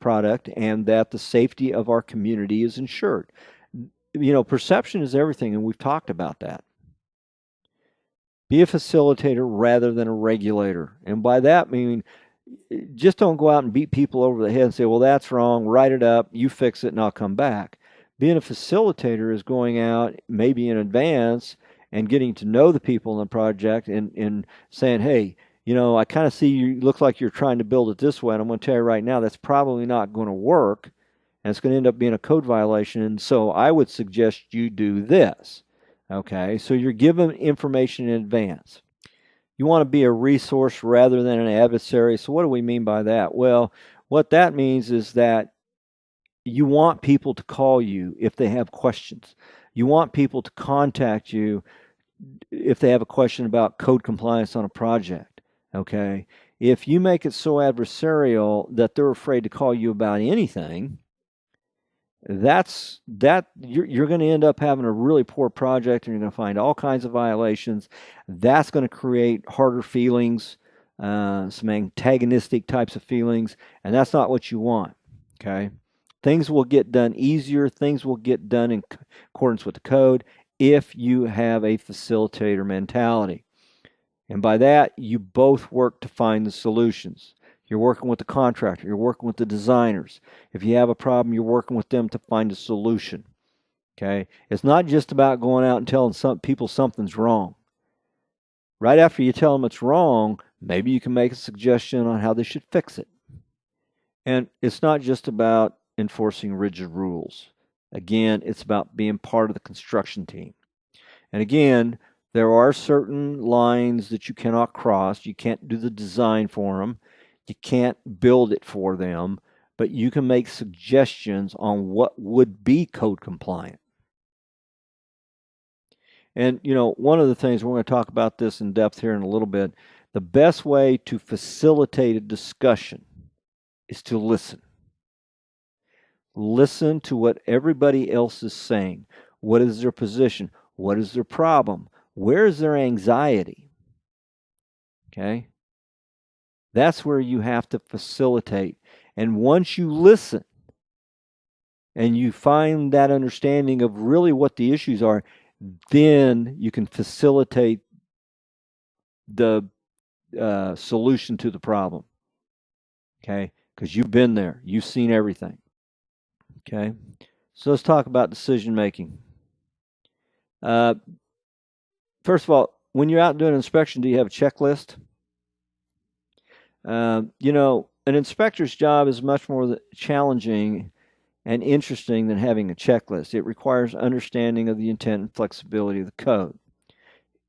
product and that the safety of our community is ensured. Perception is everything, and we've talked about that. Be a facilitator rather than a regulator. And by that, I mean, just don't go out and beat people over the head and say, well, that's wrong, write it up, you fix it, and I'll come back. Being a facilitator is going out maybe in advance and getting to know the people in the project and saying, hey, I kind of see you look like you're trying to build it this way, and I'm going to tell you right now that's probably not going to work, and it's going to end up being a code violation, and so I would suggest you do this. Okay, so you're given information in advance. You want to be a resource rather than an adversary. So what do we mean by that? Well, what that means is that you want people to call you if they have questions. You want people to contact you if they have a question about code compliance on a project. Okay, if you make it so adversarial that they're afraid to call you about anything, you're going to end up having a really poor project, and you're going to find all kinds of violations. That's going to create harder feelings, some antagonistic types of feelings, and that's not what you want. Okay, things will get done easier. Things will get done in accordance with the code if you have a facilitator mentality. And by that, you both work to find the solutions. You're working with the contractor. You're working with the designers. If you have a problem, you're working with them to find a solution. Okay? It's not just about going out and telling some people something's wrong. Right after you tell them it's wrong, maybe you can make a suggestion on how they should fix it. And it's not just about enforcing rigid rules. Again, it's about being part of the construction team. And again, there are certain lines that you cannot cross. You can't do the design for them. You can't build it for them, but you can make suggestions on what would be code compliant. And, one of the things, we're going to talk about this in depth here in a little bit, the best way to facilitate a discussion is to listen. Listen to what everybody else is saying. What is their position? What is their problem? Where is their anxiety? Okay? That's where you have to facilitate. And once you listen and you find that understanding of really what the issues are, then you can facilitate the solution to the problem. Okay? Because you've been there. You've seen everything. Okay? So let's talk about decision making. First of all, when you're out doing an inspection, do you have a checklist? An inspector's job is much more challenging and interesting than having a checklist. It requires understanding of the intent and flexibility of the code.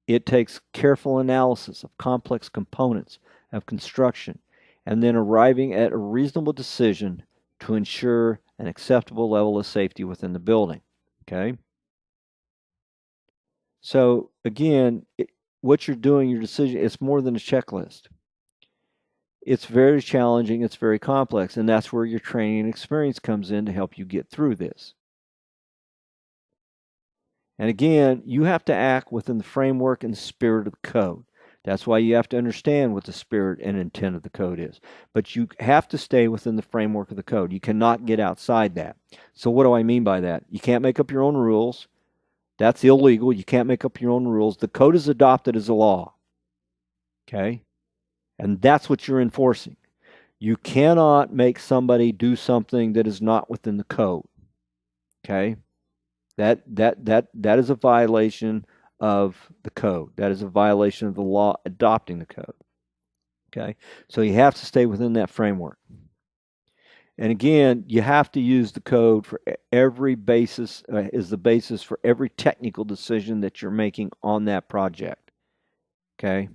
It takes careful analysis of complex components of construction and then arriving at a reasonable decision to ensure an acceptable level of safety within the building. Okay? So, again, what you're doing, your decision, it's more than a checklist. It's very challenging, it's very complex, and that's where your training and experience comes in to help you get through this. And again, you have to act within the framework and spirit of the code. That's why you have to understand what the spirit and intent of the code is. But you have to stay within the framework of the code. You cannot get outside that. So what do I mean by that? You can't make up your own rules. That's illegal. You can't make up your own rules. The code is adopted as a law. Okay? And that's what you're enforcing. You cannot make somebody do something that is not within the code. Okay? That is a violation of the code. That is a violation of the law adopting the code. Okay? So you have to stay within that framework. And again, you have to use the code for every basis, is the basis for every technical decision that you're making on that project. Okay?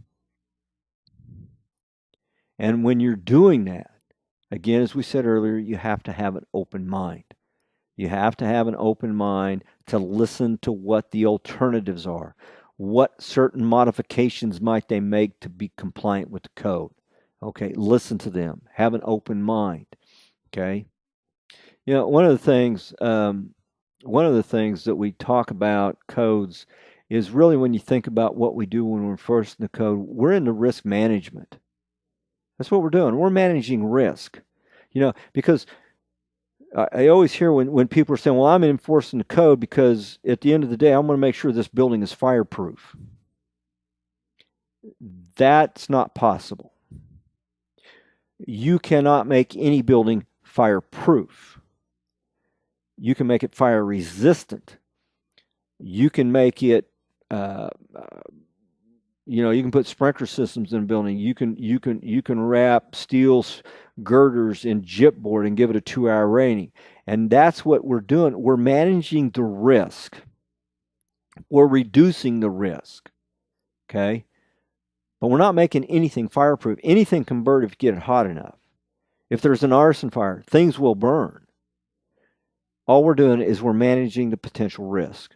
And when you're doing that, again, as we said earlier, you have to have an open mind. You have to have an open mind to listen to what the alternatives are. What certain modifications might they make to be compliant with the code? Okay, listen to them. Have an open mind. Okay. One of the things that we talk about codes is really when you think about what we do when we're first in the code, we're into risk management. That's what we're doing. We're managing risk. Because I always hear when people are saying, well, I'm enforcing the code because at the end of the day, I'm going to make sure this building is fireproof. That's not possible. You cannot make any building fireproof. You can make it fire resistant. You can make it, you can put sprinkler systems in a building. You can wrap steel girders in gypboard and give it a 2-hour rating. And that's what we're doing. We're managing the risk. We're reducing the risk. Okay? But we're not making anything fireproof. Anything can burn if you get it hot enough. If there's an arson fire, things will burn. All we're doing is we're managing the potential risk.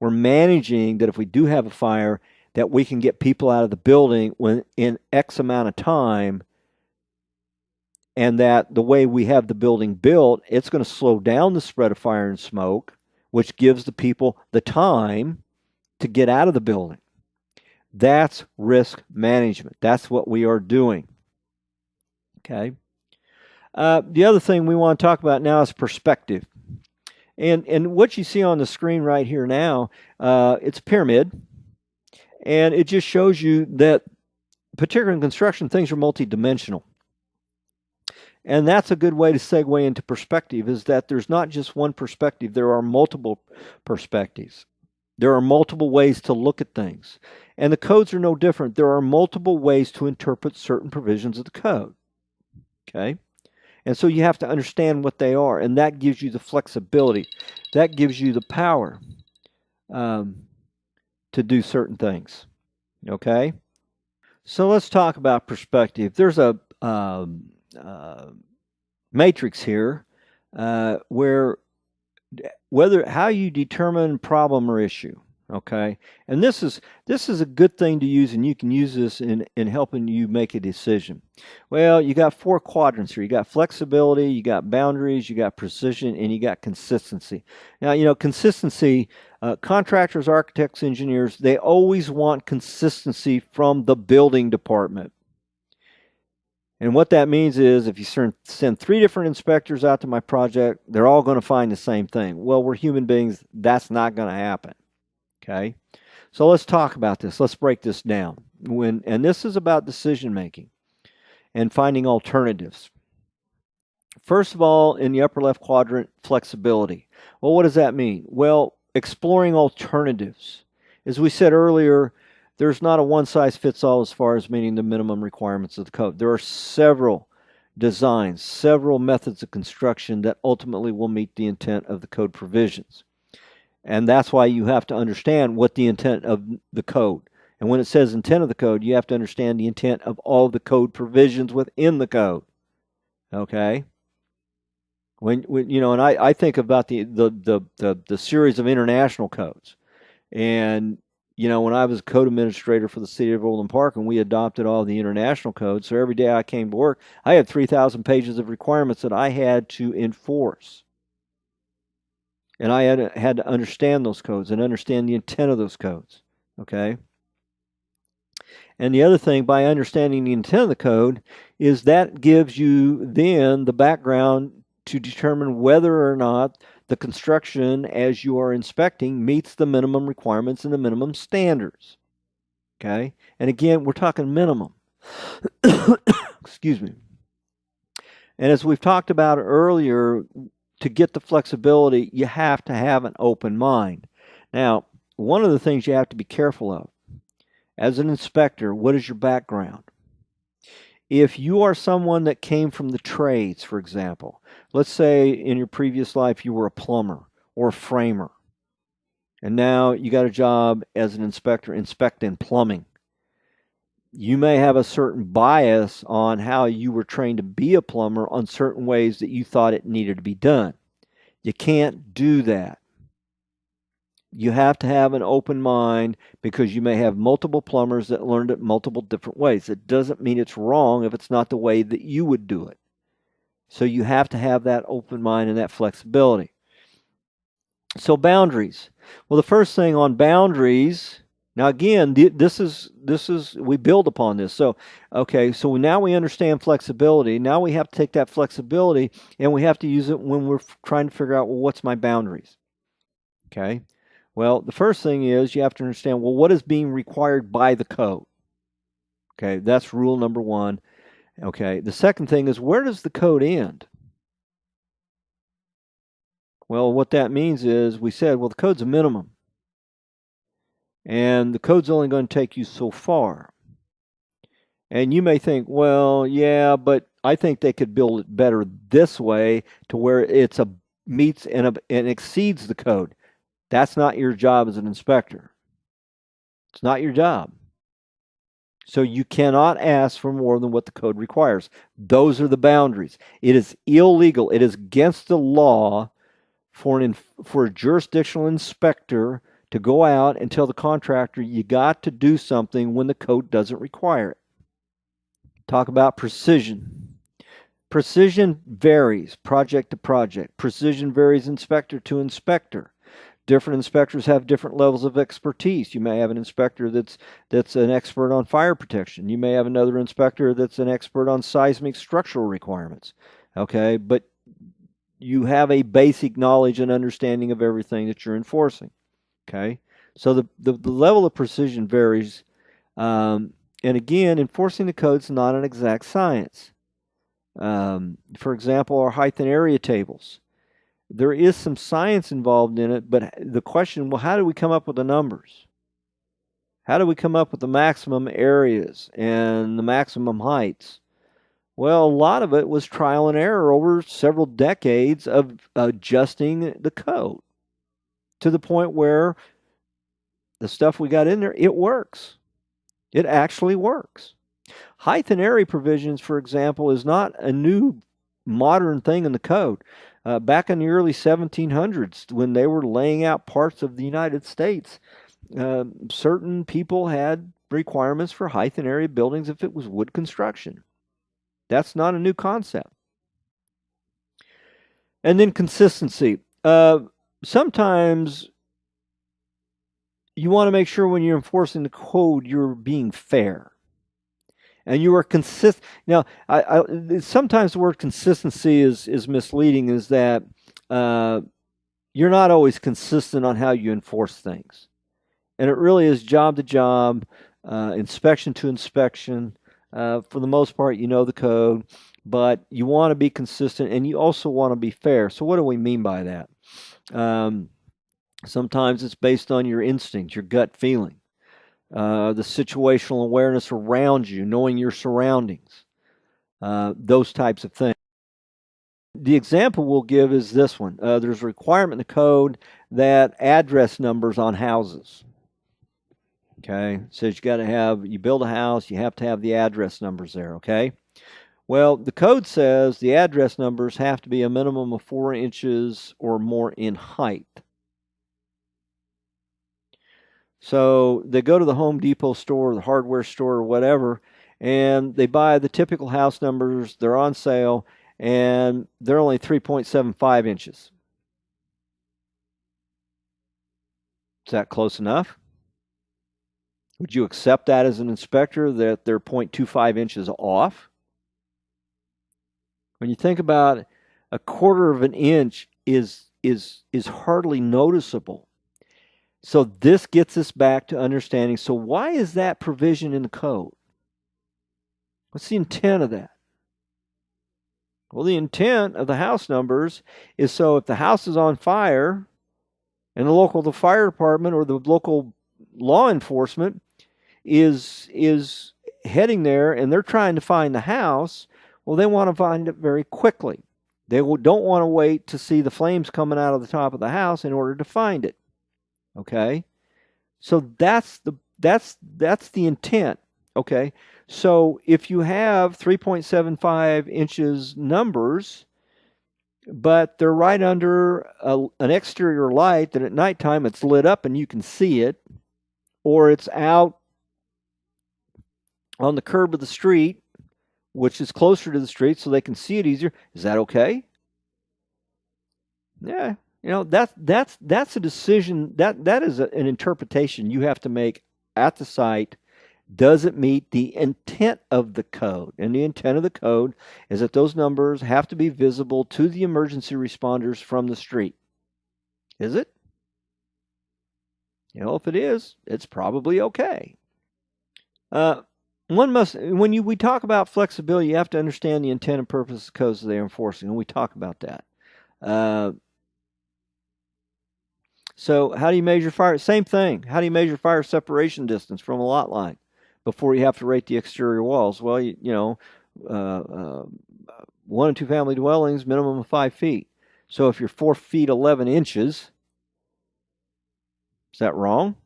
We're managing that if we do have a fire, that we can get people out of the building in X amount of time, and that the way we have the building built, it's going to slow down the spread of fire and smoke, which gives the people the time to get out of the building. That's risk management. That's what we are doing. Okay. The other thing we want to talk about now is perspective. And what you see on the screen right here now, it's a pyramid. And it just shows you that, particularly in construction, things are multidimensional. And that's a good way to segue into perspective, is that there's not just one perspective. There are multiple perspectives. There are multiple ways to look at things. And the codes are no different. There are multiple ways to interpret certain provisions of the code. Okay? And so you have to understand what they are. And that gives you the flexibility. That gives you the power to do certain things. Okay? So let's talk about perspective. There's a matrix here where how you determine problem or issue. Okay, and this is a good thing to use, and you can use this in helping you make a decision. Well, you got 4 quadrants here. You got flexibility, you got boundaries, you got precision, and you got consistency. Now, consistency, contractors, architects, engineers, they always want consistency from the building department. And what that means is if you send 3 different inspectors out to my project, they're all going to find the same thing. Well, we're human beings. That's not going to happen. Okay? So let's talk about this. Let's break this down. And this is about decision making and finding alternatives. First of all, in the upper left quadrant, flexibility. Well, what does that mean? Well, exploring alternatives. As we said earlier, There's not a one-size-fits-all as far as meeting the minimum requirements of the code. There are several designs, several methods of construction that ultimately will meet the intent of the code provisions. And that's why you have to understand what the intent of the code. And when it says intent of the code, you have to understand the intent of all the code provisions within the code. Okay? When and I think about the series of international codes. And when I was code administrator for the city of Overland Park, and we adopted all the international codes, so every day I came to work, I had 3,000 pages of requirements that I had to enforce. And I had to understand those codes and understand the intent of those codes. Okay? And the other thing, by understanding the intent of the code, is that gives you then the background to determine whether or not the construction, as you are inspecting, meets the minimum requirements and the minimum standards. Okay? And again, we're talking minimum. Excuse me. And as we've talked about earlier, to get the flexibility, you have to have an open mind. Now, one of the things you have to be careful of, as an inspector, what is your background? If you are someone that came from the trades, for example, let's say in your previous life you were a plumber or a framer, and now you got a job as an inspector inspecting plumbing. You may have a certain bias on how you were trained to be a plumber on certain ways that you thought it needed to be done. You can't do that. You have to have an open mind, because you may have multiple plumbers that learned it multiple different ways. It doesn't mean it's wrong if it's not the way that you would do it. So you have to have that open mind and that flexibility. So boundaries. Well, the first thing on boundaries, now again, this is we build upon this. So so now we understand flexibility. Now we have to take that flexibility and we have to use it when we're trying to figure out, well, what's my boundaries? Okay. Well, the first thing is you have to understand, well, what is being required by the code? Okay, that's rule number one. Okay, the second thing is, where does the code end? Well, what that means is, we said, well, the code's a minimum. And the code's only going to take you so far. And you may think, well, yeah, but I think they could build it better this way to where it's meets and exceeds the code. That's not your job as an inspector. It's not your job. So you cannot ask for more than what the code requires. Those are the boundaries. It is illegal. It is against the law for a jurisdictional inspector to go out and tell the contractor, you got to do something when the code doesn't require it. Talk about precision. Precision varies project to project. Precision varies inspector to inspector. Different inspectors have different levels of expertise. You may have an inspector that's an expert on fire protection. You may have another inspector that's an expert on seismic structural requirements. Okay, but you have a basic knowledge and understanding of everything that you're enforcing. Okay, so the level of precision varies. And again, enforcing the code is not an exact science. For example, our height and area tables. There is some science involved in it, but the question, well, how do we come up with the numbers? How do we come up with the maximum areas and the maximum heights? Well, a lot of it was trial and error over several decades of adjusting the code to the point where the stuff we got in there, it works. It actually works. Height and area provisions, for example, is not a new modern thing in the code. Back in the early 1700s, when they were laying out parts of the United States, certain people had requirements for height and area buildings if it was wood construction. That's not a new concept. And then consistency. Sometimes you want to make sure when you're enforcing the code, you're being fair. And you are consistent. Now, sometimes the word consistency is misleading, is that you're not always consistent on how you enforce things. And it really is job to job, inspection to inspection. For the most part, you know the code, but you want to be consistent and you also want to be fair. So what do we mean by that? Sometimes it's based on your instinct, your gut feeling. the situational awareness around you, knowing your surroundings, those types of things. The example we'll give is this one. There's a requirement in the code that address numbers on houses. Okay, it says you build a house, you have to have the address numbers there. Okay, well, the code says the address numbers have to be a minimum of 4 inches or more in height. So they go to the Home Depot store, the hardware store, or whatever, and they buy the typical house numbers. They're on sale, and they're only 3.75 inches. Is that close enough? Would you accept that as an inspector, that they're 0.25 inches off? When you think about it, a quarter of an inch is hardly noticeable. So this gets us back to understanding, so why is that provision in the code? What's the intent of that? Well, the intent of the house numbers is so if the house is on fire and the fire department or the local law enforcement is heading there and they're trying to find the house, well, they want to find it very quickly. They don't want to wait to see the flames coming out of the top of the house in order to find it. Okay? So that's the intent. Okay? So if you have 3.75 inches numbers, but they're right under an exterior light that at nighttime it's lit up and you can see it, or it's out on the curb of the street, which is closer to the street so they can see it easier, is that okay? Yeah, that's a decision, that is an interpretation you have to make at the site. Does it meet the intent of the code? And the intent of the code is that those numbers have to be visible to the emergency responders from the street. Is it? If it is, it's probably okay. When we talk about flexibility, you have to understand the intent and purpose of the codes that they're enforcing, and we talk about that. So how do you measure fire? Same thing. How do you measure fire separation distance from a lot line before you have to rate the exterior walls? Well, 1 and 2 family dwellings, minimum of 5 feet. So if you're 4 feet 11 inches, is that wrong?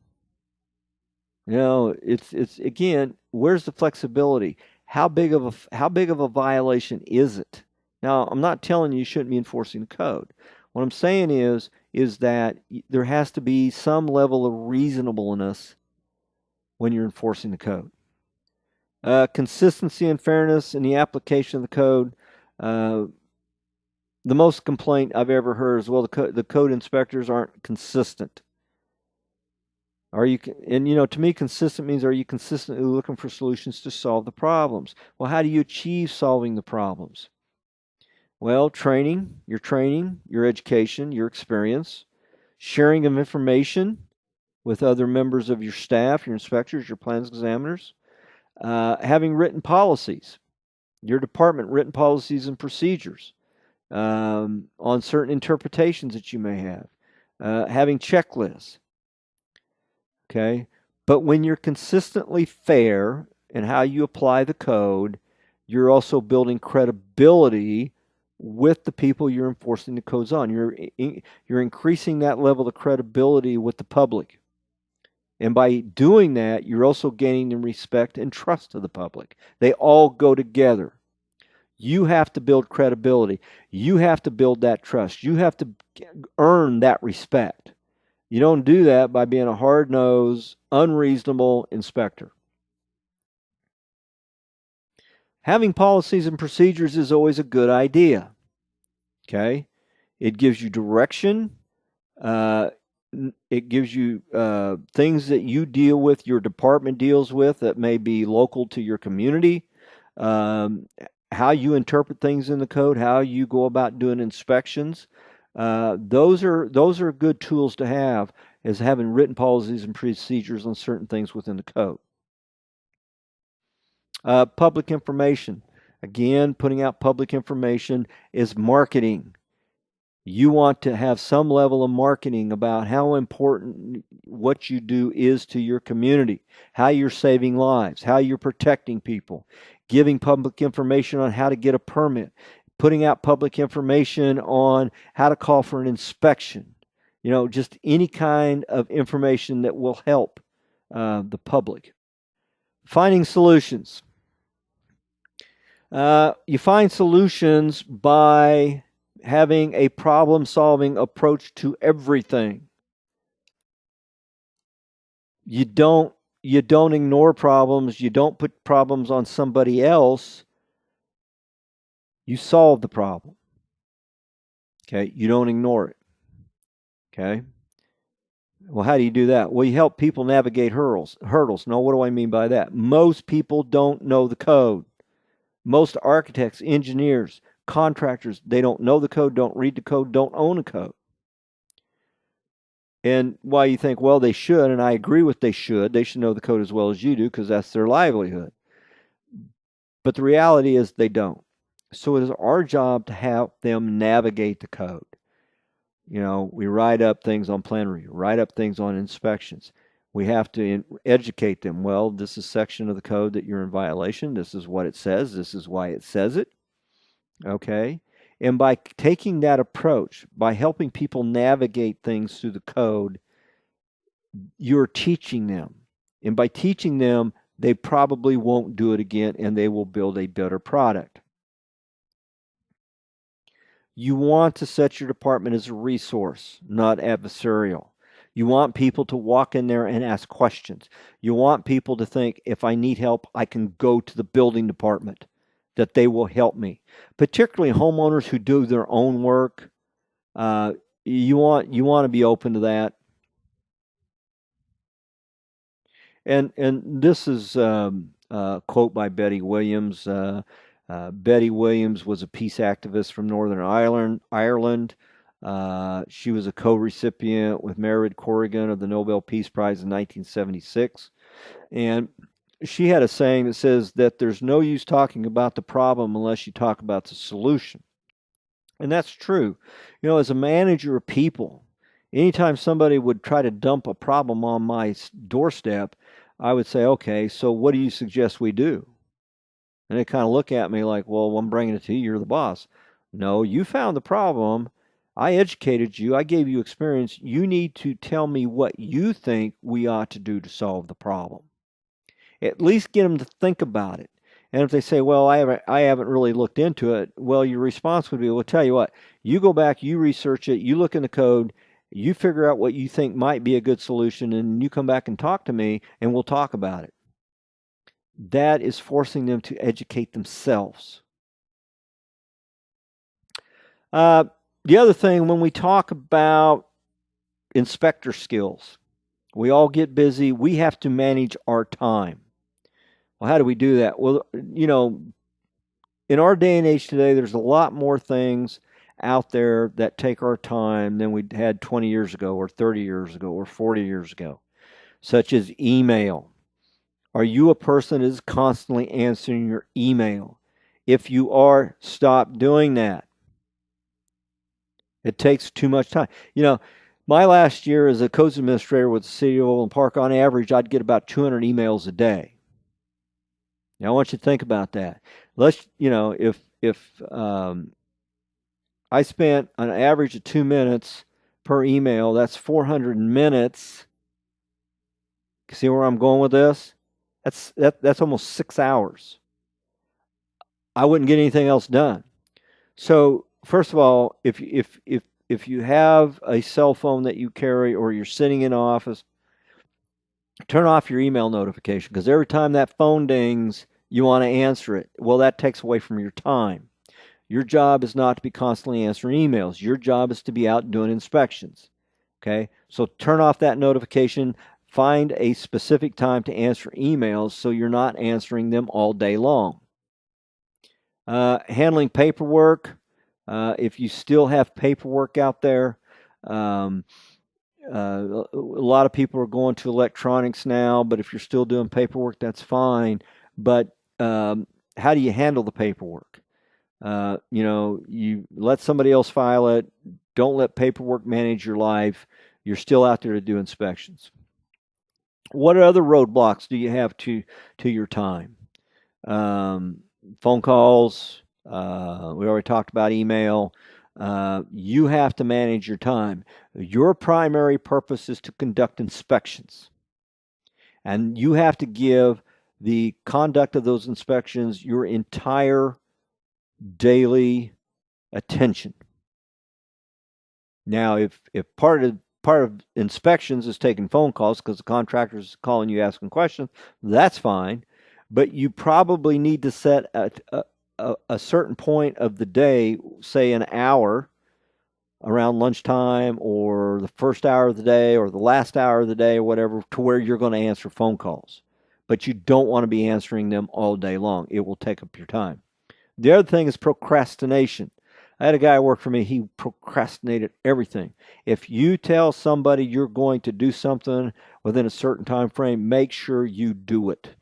It's again, where's the flexibility? How big of a violation is it? Now, I'm not telling you shouldn't be enforcing the code. What I'm saying is that there has to be some level of reasonableness when you're enforcing the code. Consistency and fairness in the application of the code. The most complaint I've ever heard is, well, the code inspectors aren't consistent. To me, consistent means, are you consistently looking for solutions to solve the problems? Well, how do you achieve solving the problems? Well, your training, your education, your experience, sharing of information with other members of your staff, your inspectors, your plans examiners, having written policies, your department written policies and procedures on certain interpretations that you may have, having checklists. Okay, but when you're consistently fair in how you apply the code, you're also building credibility with the people you're enforcing the codes on. You're increasing that level of credibility with the public. And by doing that, you're also gaining the respect and trust of the public. They all go together. You have to build credibility. You have to build that trust. You have to earn that respect. You don't do that by being a hard-nosed, unreasonable inspector. Having policies and procedures is always a good idea. Okay? It gives you direction. It gives you things that you deal with, your department deals with, that may be local to your community. How you interpret things in the code, how you go about doing inspections. Those are good tools to have, as having written policies and procedures on certain things within the code. Public information. Again, putting out public information is marketing. You want to have some level of marketing about how important what you do is to your community, how you're saving lives, how you're protecting people, giving public information on how to get a permit, putting out public information on how to call for an inspection. Just any kind of information that will help the public. Finding solutions. You find solutions by having a problem-solving approach to everything. You don't ignore problems. You don't put problems on somebody else. You solve the problem. Okay? You don't ignore it. Okay? Well, how do you do that? Well, you help people navigate hurdles. Now, what do I mean by that? Most people don't know the code. Most architects, engineers, contractors, they don't know the code, don't read the code, don't own a code. And why you think, well, they should, and I agree with they should know the code as well as you do because that's their livelihood. But the reality is they don't. So it is our job to help them navigate the code. We write up things on plan review, write up things on inspections. We have to educate them. Well, this is a section of the code that you're in violation. This is what it says. This is why it says it. Okay? And by taking that approach, by helping people navigate things through the code, you're teaching them. And by teaching them, they probably won't do it again and they will build a better product. You want to set your department as a resource, not adversarial. You want people to walk in there and ask questions. You want people to think, if I need help, I can go to the building department, that they will help me. Particularly homeowners who do their own work. You want to be open to that. And this is a quote by Betty Williams. Betty Williams was a peace activist from Northern Ireland. She was a co-recipient with Merritt Corrigan of the Nobel Peace Prize in 1976. And she had a saying that says that there's no use talking about the problem unless you talk about the solution. And that's true. As a manager of people, anytime somebody would try to dump a problem on my doorstep, I would say, okay, so what do you suggest we do? And they kind of look at me like, well, I'm bringing it to you. You're the boss. No, you found the problem. I educated you. I gave you experience. You need to tell me what you think we ought to do to solve the problem. At least get them to think about it. And if they say, well, I haven't really looked into it, well, your response would be, well, tell you what, you go back, you research it, you look in the code, you figure out what you think might be a good solution, and you come back and talk to me, and we'll talk about it. That is forcing them to educate themselves. The other thing, when we talk about inspector skills, we all get busy. We have to manage our time. Well, how do we do that? Well, in our day and age today, there's a lot more things out there that take our time than we had 20 years ago or 30 years ago or 40 years ago, such as email. Are you a person that is constantly answering your email? If you are, stop doing that. It takes too much time. My last year as a codes administrator with the City of Overland Park, on average, I'd get about 200 emails a day. Now, I want you to think about that. If I spent an average of 2 minutes per email, that's 400 minutes. See where I'm going with this? That's almost 6 hours. I wouldn't get anything else done. So, first of all, if you have a cell phone that you carry or you're sitting in an office, turn off your email notification, because every time that phone dings, you want to answer it. Well, that takes away from your time. Your job is not to be constantly answering emails. Your job is to be out doing inspections. Okay? So turn off that notification. Find a specific time to answer emails so you're not answering them all day long. Handling paperwork. If you still have paperwork out there, a lot of people are going to electronics now, but if you're still doing paperwork, that's fine. But how do you handle the paperwork? You let somebody else file it. Don't let paperwork manage your life. You're still out there to do inspections. What other roadblocks do you have to your time? Um, Phone calls. We already talked about email. You have to manage your time. Your primary purpose is to conduct inspections, and you have to give the conduct of those inspections your entire daily attention. Now, if part of inspections is taking phone calls because the contractor's calling you asking questions, that's fine. But you probably need to set a certain point of the day, say an hour around lunchtime or the first hour of the day or the last hour of the day or whatever, to where you're going to answer phone calls. But you don't want to be answering them all day long. It will take up your time. The other thing is procrastination. I had a guy work for me, he procrastinated everything. If you tell somebody you're going to do something within a certain time frame, make sure you do it.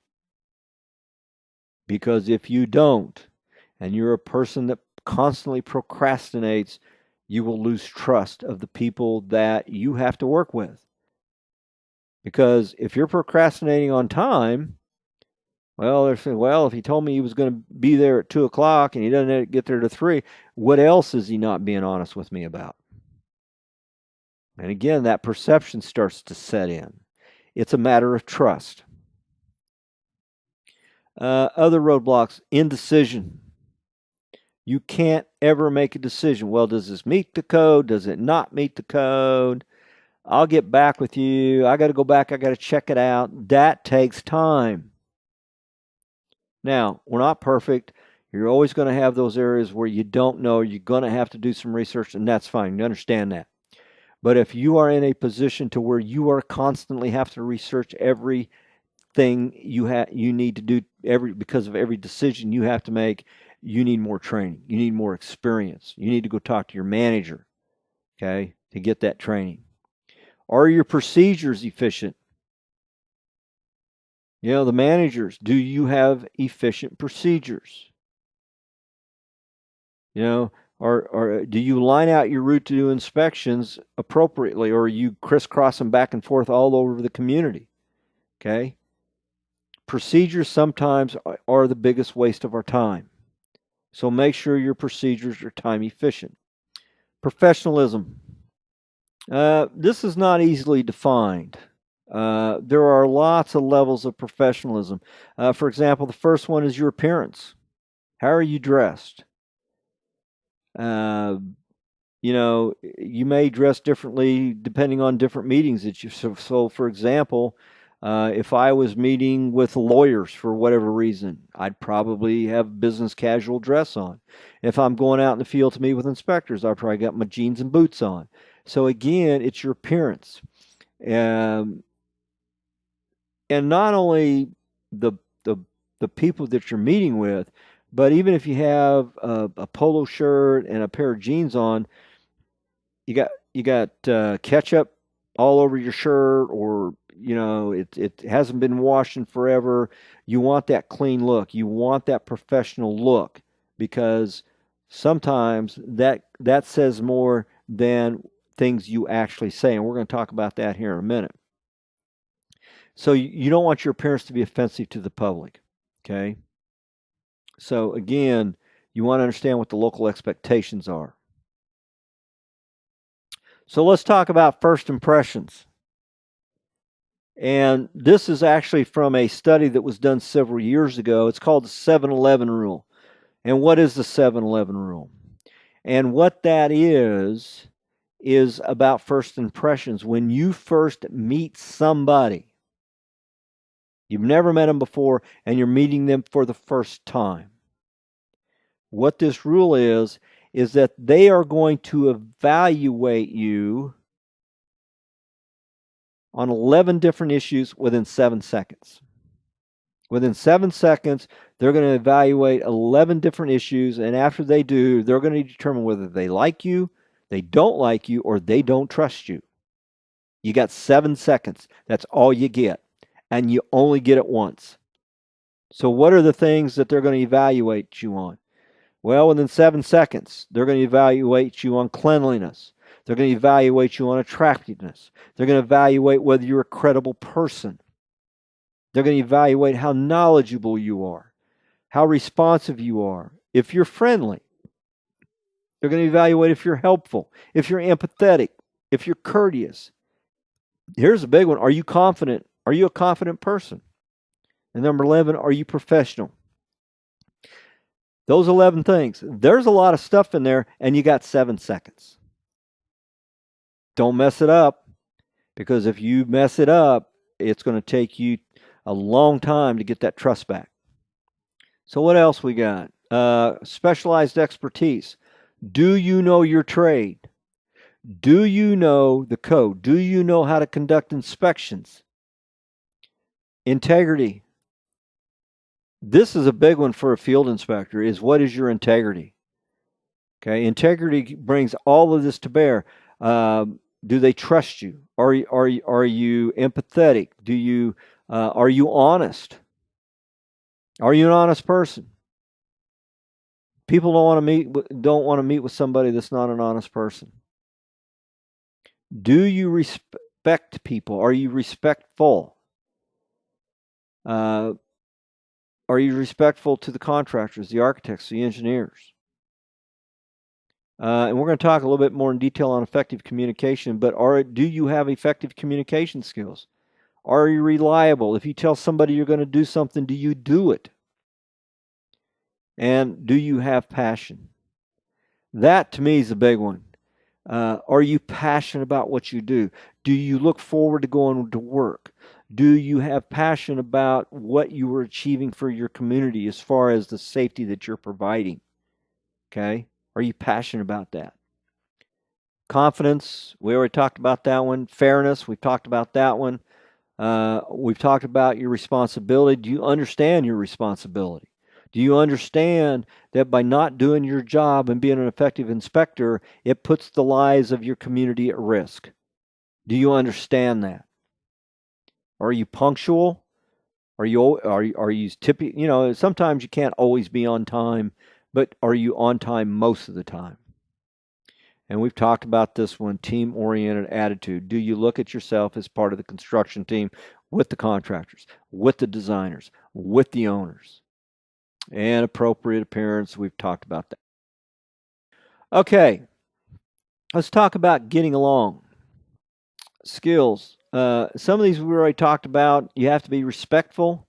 Because if you don't, and you're a person that constantly procrastinates, you will lose trust of the people that you have to work with. Because if you're procrastinating on time, well, they're saying, well, if he told me he was going to be there at 2 o'clock and he doesn't get there to 3, what else is he not being honest with me about? And again, that perception starts to set in. It's a matter of trust. Other roadblocks, indecision. You can't ever make a decision. Well, does this meet the code? Does it not meet the code? I'll get back with you. I got to go back. I got to check it out. That takes time. Now, we're not perfect. You're always going to have those areas where you don't know. You're going to have to do some research, and that's fine. You understand that. But if you are in a position to where you are constantly have to research everything you need to do because of every decision you have to make, you need more training. You need more experience. You need to go talk to your manager, okay, to get that training. Are your procedures efficient? You know, the managers, do you have efficient procedures? You know, or do you line out your route to do inspections appropriately, or are you crisscrossing back and forth all over the community? Okay. Procedures sometimes are the biggest waste of our time. So make sure your procedures are time efficient. Professionalism. This is not easily defined. There are lots of levels of professionalism. For example, the first one is your appearance. How are you dressed? You know, you may dress differently depending on different meetings that you. So for example, if I was meeting with lawyers for whatever reason, I'd probably have business casual dress on. If I'm going out in the field to meet with inspectors, I've probably got my jeans and boots on. So again, it's your appearance. And not only the, the, the people that you're meeting with, but even if you have a polo shirt and a pair of jeans on, you got ketchup all over your shirt, or you know it hasn't been washed in forever. You want that clean look. You want that professional look, because sometimes that says more than things you actually say, and we're going to talk about that here in a minute. So you don't want your appearance to be offensive to the public, okay? So again, you want to understand what the local expectations are. So let's talk about first impressions. And this is actually from a study that was done several years ago. It's called the 7-Eleven rule. And what is the 7-Eleven rule? And what that is about first impressions. When you first meet somebody, you've never met them before, and you're meeting them for the first time. What this rule is that they are going to evaluate you on 11 different issues within 7 seconds. Within 7 seconds, they're going to evaluate 11 different issues, and after they do, they're going to determine whether they like you, they don't like you, or they don't trust you. You got 7 seconds. That's all you get, and you only get it once. So what are the things that they're going to evaluate you on? Well, within 7 seconds, they're going to evaluate you on cleanliness. They're going to evaluate you on attractiveness. They're going to evaluate whether you're a credible person. They're going to evaluate how knowledgeable you are, how responsive you are, if you're friendly. They're going to evaluate if you're helpful, if you're empathetic, if you're courteous. Here's a big one. Are you confident? Are you a confident person? And number 11, are you professional? Those 11 things. There's a lot of stuff in there, and you got 7 seconds. Don't mess it up, because if you mess it up, it's going to take you a long time to get that trust back. So what else we got? Specialized expertise. Do you know your trade? Do you know the code? Do you know how to conduct inspections? Integrity. This is a big one for a field inspector, is what is your integrity? Okay, integrity brings all of this to bear. Do they trust you? Are you empathetic? Are you honest? Are you an honest person? People don't want to meet with somebody that's not an honest person. Do you respect people? Are you respectful? Are you respectful to the contractors, the architects, the engineers? And we're going to talk a little bit more in detail on effective communication, but do you have effective communication skills? Are you reliable? If you tell somebody you're going to do something, do you do it? And do you have passion? That, to me, is a big one. Are you passionate about what you do? Do you look forward to going to work? Do you have passion about what you are achieving for your community as far as the safety that you're providing? Okay? Are you passionate about that? Confidence, we already talked about that one. Fairness, we've talked about that one. We've talked about your responsibility. Do you understand your responsibility? Do you understand that by not doing your job and being an effective inspector, it puts the lives of your community at risk? Do you understand that? Are you punctual? Are you typically, sometimes you can't always be on time, but are you on time most of the time? And we've talked about this one, team-oriented attitude. Do you look at yourself as part of the construction team with the contractors, with the designers, with the owners? And appropriate appearance, we've talked about that. Okay, let's talk about getting along. Skills. Some of these we already talked about. You have to be respectful.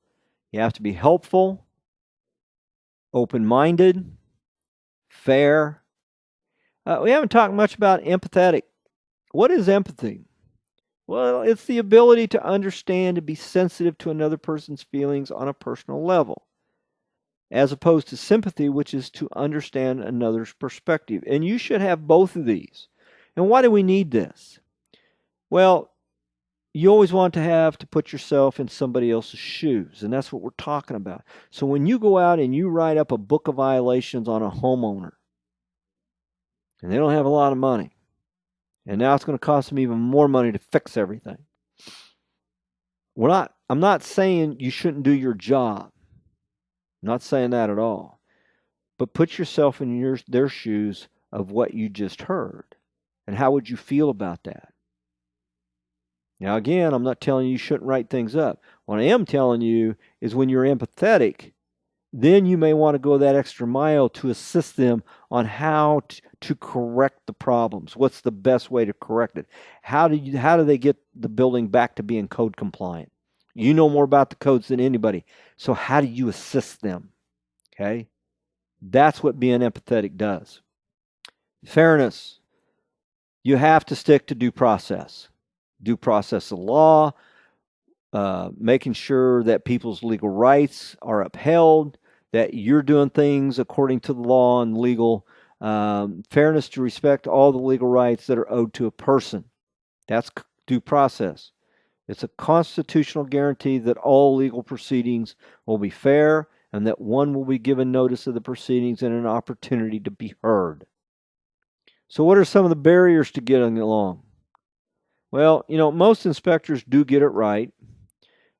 You have to be helpful, open-minded, fair. We haven't talked much about empathetic. What is empathy? Well, it's the ability to understand and be sensitive to another person's feelings on a personal level, as opposed to sympathy, which is to understand another's perspective. And you should have both of these. And why do we need this? Well, you always want to put yourself in somebody else's shoes, and that's what we're talking about. So when you go out and you write up a book of violations on a homeowner, and they don't have a lot of money, and now it's going to cost them even more money to fix everything. I'm not saying you shouldn't do your job. I'm not saying that at all. But put yourself in their shoes of what you just heard. And how would you feel about that? Now, again, I'm not telling you shouldn't write things up. What I am telling you is when you're empathetic, then you may want to go that extra mile to assist them on how to correct the problems. What's the best way to correct it? How do they get the building back to being code compliant? You know more about the codes than anybody. So how do you assist them? Okay? That's what being empathetic does. Fairness. You have to stick to due process. Due process of law, making sure that people's legal rights are upheld, that you're doing things according to the law and legal. Fairness to respect all the legal rights that are owed to a person. That's due process. It's a constitutional guarantee that all legal proceedings will be fair and that one will be given notice of the proceedings and an opportunity to be heard. So what are some of the barriers to getting along? Well, most inspectors do get it right,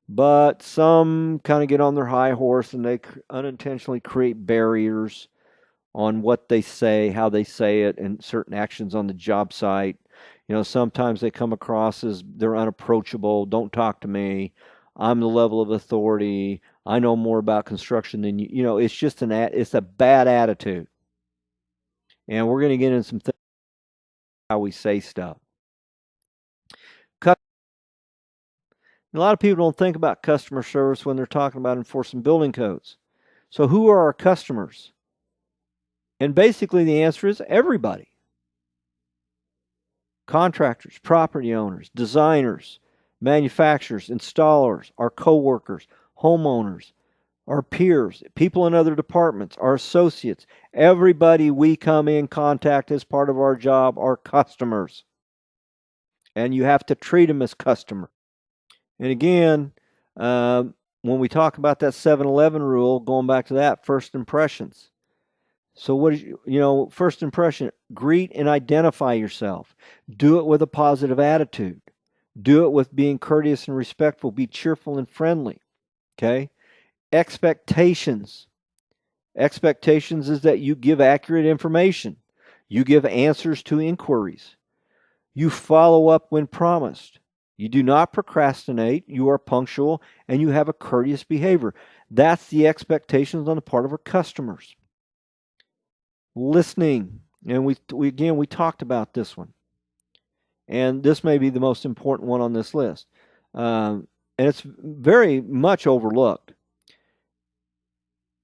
but some kind of get on their high horse and they unintentionally create barriers on what they say, how they say it, and certain actions on the job site. Sometimes they come across as they're unapproachable. Don't talk to me. I'm the level of authority. I know more about construction than you. It's just it's a bad attitude. And we're going to get into some things how we say stuff. A lot of people don't think about customer service when they're talking about enforcing building codes. So who are our customers? And basically the answer is everybody. Contractors, property owners, designers, manufacturers, installers, our coworkers, homeowners, our peers, people in other departments, our associates, everybody we come in contact as part of our job are customers. And you have to treat them as customers. And again, when we talk about that 7-Eleven rule, going back to that, first impressions. So what is, first impression, greet and identify yourself. Do it with a positive attitude. Do it with being courteous and respectful. Be cheerful and friendly. Okay? Expectations. Expectations is that you give accurate information. You give answers to inquiries. You follow up when promised. You do not procrastinate. You are punctual and you have a courteous behavior. That's the expectations on the part of our customers. Listening, and we talked about this one, and this may be the most important one on this list, and it's very much overlooked.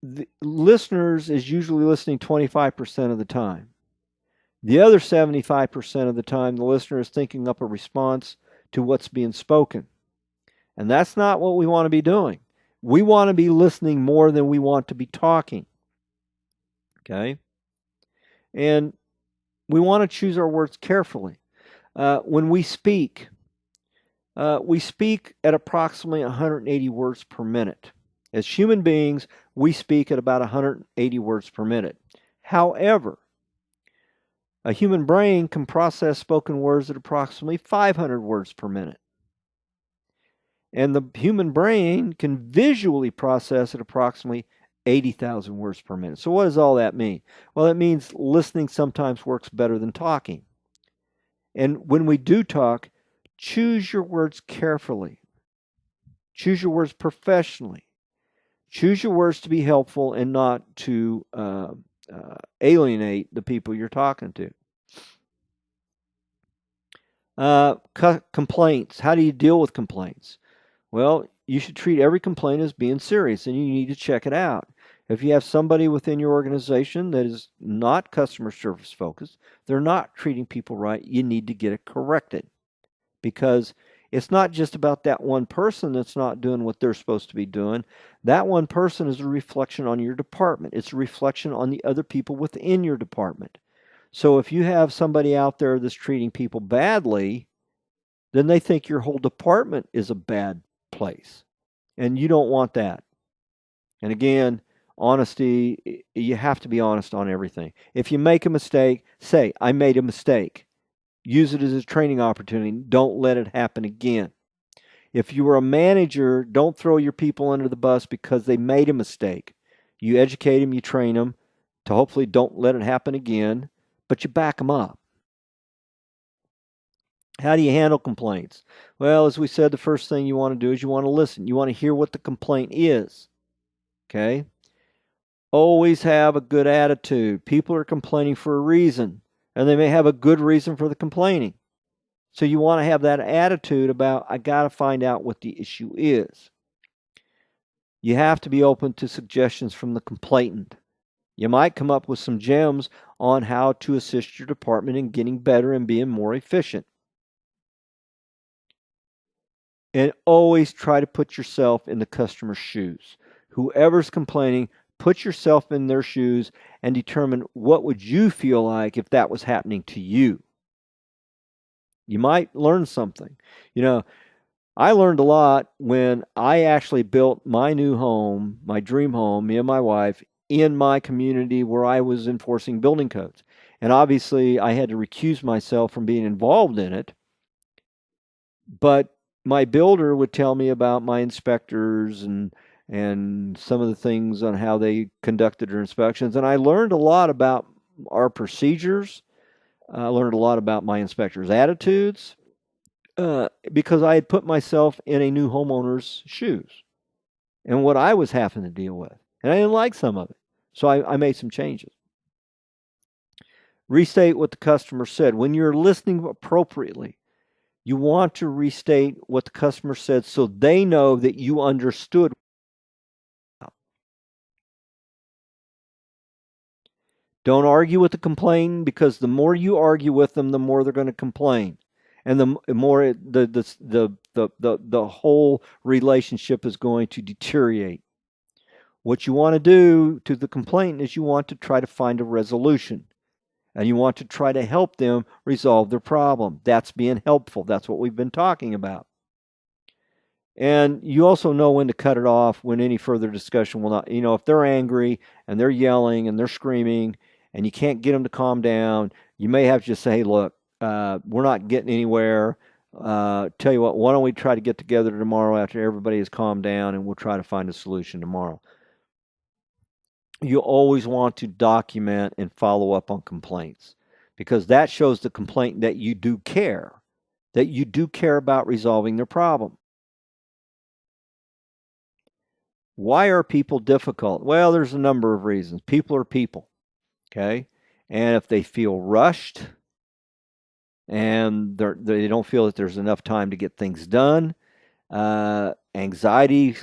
The listeners is usually listening 25% of the time. The other 75% of the time, the listener is thinking up a response to what's being spoken, and that's not what we want to be doing. We want to be listening more than we want to be talking. Okay? And we want to choose our words carefully. When we speak at approximately 180 words per minute. As human beings, we speak at about 180 words per minute. However, a human brain can process spoken words at approximately 500 words per minute. And the human brain can visually process at approximately 80,000 words per minute. So what does all that mean? Well, it means listening sometimes works better than talking. And when we do talk, choose your words carefully. Choose your words professionally. Choose your words to be helpful and not to alienate the people you're talking to. Complaints. How do you deal with complaints? Well, you should treat every complaint as being serious, and you need to check it out. If you have somebody within your organization that is not customer service focused, they're not treating people right, you need to get it corrected. Because it's not just about that one person that's not doing what they're supposed to be doing. That one person is a reflection on your department. It's a reflection on the other people within your department. So if you have somebody out there that's treating people badly, then they think your whole department is a bad place. And you don't want that. And again, honesty, you have to be honest on everything. If you make a mistake, say, I made a mistake. Use it as a training opportunity. Don't let it happen again. If you are a manager, don't throw your people under the bus because they made a mistake. You educate them, you train them to hopefully don't let it happen again, but you back them up. How do you handle complaints? Well, as we said, the first thing you want to do is you want to listen. You want to hear what the complaint is. Okay? Always have a good attitude. People are complaining for a reason, and they may have a good reason for the complaining. So you want to have that attitude about, I got to find out what the issue is. You have to be open to suggestions from the complainant. You might come up with some gems on how to assist your department in getting better and being more efficient. And always try to put yourself in the customer's shoes. Whoever's complaining, put yourself in their shoes and determine what would you feel like if that was happening to you. You might learn something. I learned a lot when I actually built my new home, my dream home, me and my wife, in my community where I was enforcing building codes. And obviously, I had to recuse myself from being involved in it. But my builder would tell me about my inspectors and some of the things on how they conducted their inspections. And I learned a lot about our procedures, I learned a lot about my inspectors' attitudes because I had put myself in a new homeowner's shoes and what I was having to deal with. And I didn't like some of it. So I made some changes. Restate what the customer said. When you're listening appropriately, you want to restate what the customer said so they know that you understood. Don't argue with the complainant, because the more you argue with them, the more they're going to complain, and the more the whole relationship is going to deteriorate. What you want to do to the complainant is you want to try to find a resolution, and you want to try to help them resolve their problem. That's being helpful. That's what we've been talking about. And you also know when to cut it off, when any further discussion will not, if they're angry and they're yelling and they're screaming and you can't get them to calm down, you may have to just say, hey, look, we're not getting anywhere. Tell you what, why don't we try to get together tomorrow after everybody has calmed down, and we'll try to find a solution tomorrow. You always want to document and follow up on complaints, because that shows the complainant that you do care about resolving their problem. Why are people difficult? Well, there's a number of reasons. People are people, okay? And if they feel rushed and they don't feel that there's enough time to get things done, anxiety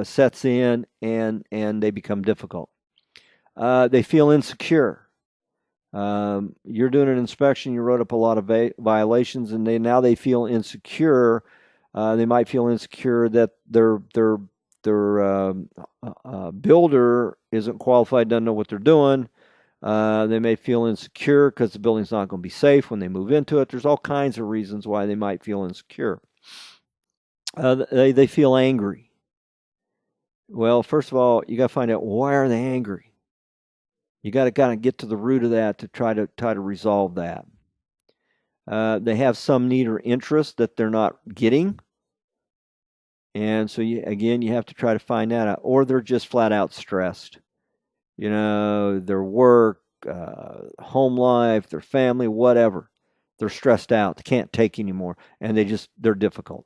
sets in, and they become difficult. They feel insecure. You're doing an inspection, you wrote up a lot of violations, and now they feel insecure. They might feel insecure that their builder isn't qualified, doesn't know what they're doing. They may feel insecure because the building's not going to be safe when they move into it. There's all kinds of reasons why they might feel insecure. They feel angry. Well, first of all, you got to find out, why are they angry. You got to kind of get to the root of that to try to resolve that. They have some need or interest that they're not getting. And so, you have to try to find that out. Or they're just flat out stressed. Their work, home life, their family, whatever. They're stressed out. They can't take anymore. And they're difficult.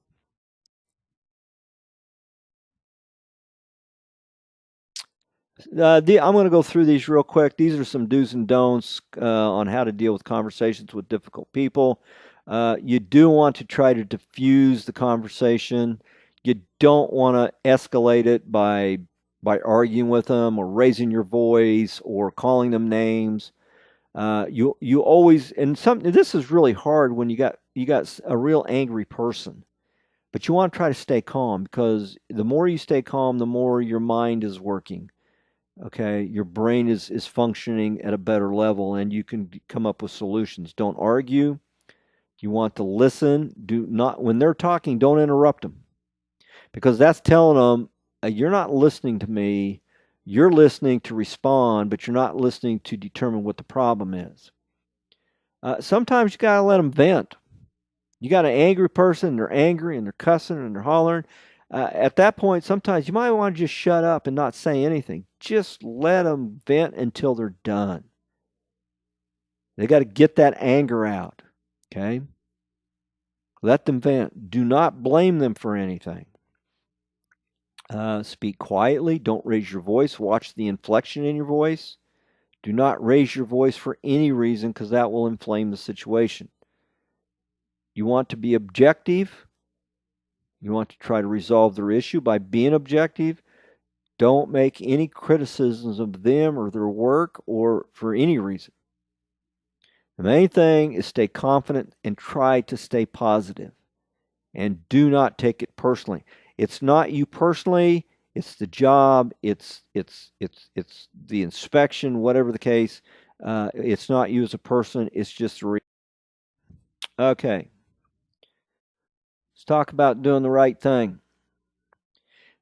I'm going to go through these real quick. These are some do's and don'ts on how to deal with conversations with difficult people. You do want to try to diffuse the conversation. You don't want to escalate it by arguing with them or raising your voice or calling them names. You always, and this is really hard when you got a real angry person. But you want to try to stay calm, because the more you stay calm, the more your mind is working. Okay, your brain is functioning at a better level, and you can come up with solutions. Don't argue. You want to listen. When they're talking, don't interrupt them, because that's telling them, you're not listening to me. You're listening to respond, but you're not listening to determine what the problem is. Sometimes you got to let them vent. You got an angry person, and they're angry, and they're cussing, and they're hollering. At that point, sometimes you might want to just shut up and not say anything. Just let them vent until they're done. They got to get that anger out, okay? Let them vent. Do not blame them for anything. Speak quietly. Don't raise your voice. Watch the inflection in your voice. Do not raise your voice for any reason, because that will inflame the situation. You want to be objective. You want to try to resolve their issue by being objective. Don't make any criticisms of them or their work or for any reason. The main thing is stay confident and try to stay positive. And do not take it personally. It's not you personally. It's the job. It's the inspection, whatever the case. It's not you as a person. It's just okay. Let's talk about doing the right thing.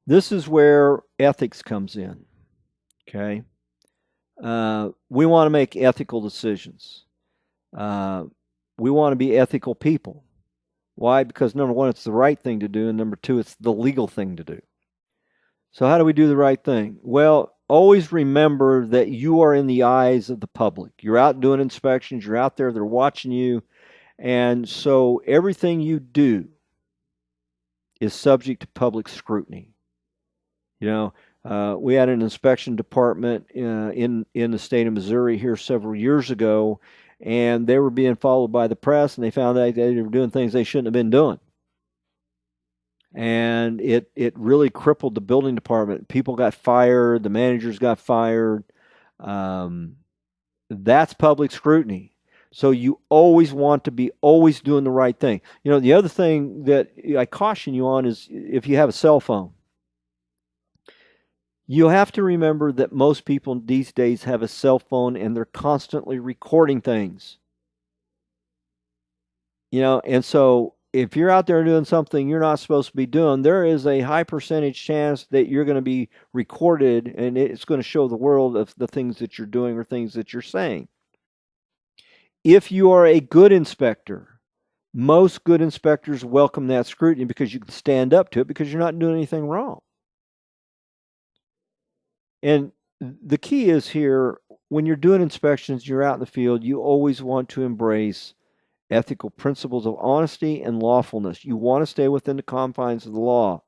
This is where ethics comes in. Okay. We want to make ethical decisions. We want to be ethical people. Why? Because number one, it's the right thing to do, and number two, it's the legal thing to do. So how do we do the right thing? Well, always remember that you are in the eyes of the public. You're out doing inspections, you're out there, they're watching you. And so everything you do is subject to public scrutiny. You know, we had an inspection department in the state of Missouri here several years ago, and they were being followed by the press, and they found out they were doing things they shouldn't have been doing. And it really crippled the building department. People got fired, the managers got fired. Um, that's public scrutiny. So you always want to be always doing the right thing. You know, the other thing that I caution you on is if you have a cell phone, you have to remember that most people these days have a cell phone and they're constantly recording things. You know, and so if you're out there doing something you're not supposed to be doing, there is a high percentage chance that you're going to be recorded and it's going to show the world of the things that you're doing or things that you're saying. If you are a good inspector, most good inspectors welcome that scrutiny because you can stand up to it because you're not doing anything wrong. And the key is here, when you're doing inspections, you're out in the field, you always want to embrace ethical principles of honesty and lawfulness. You want to stay within the confines of the law.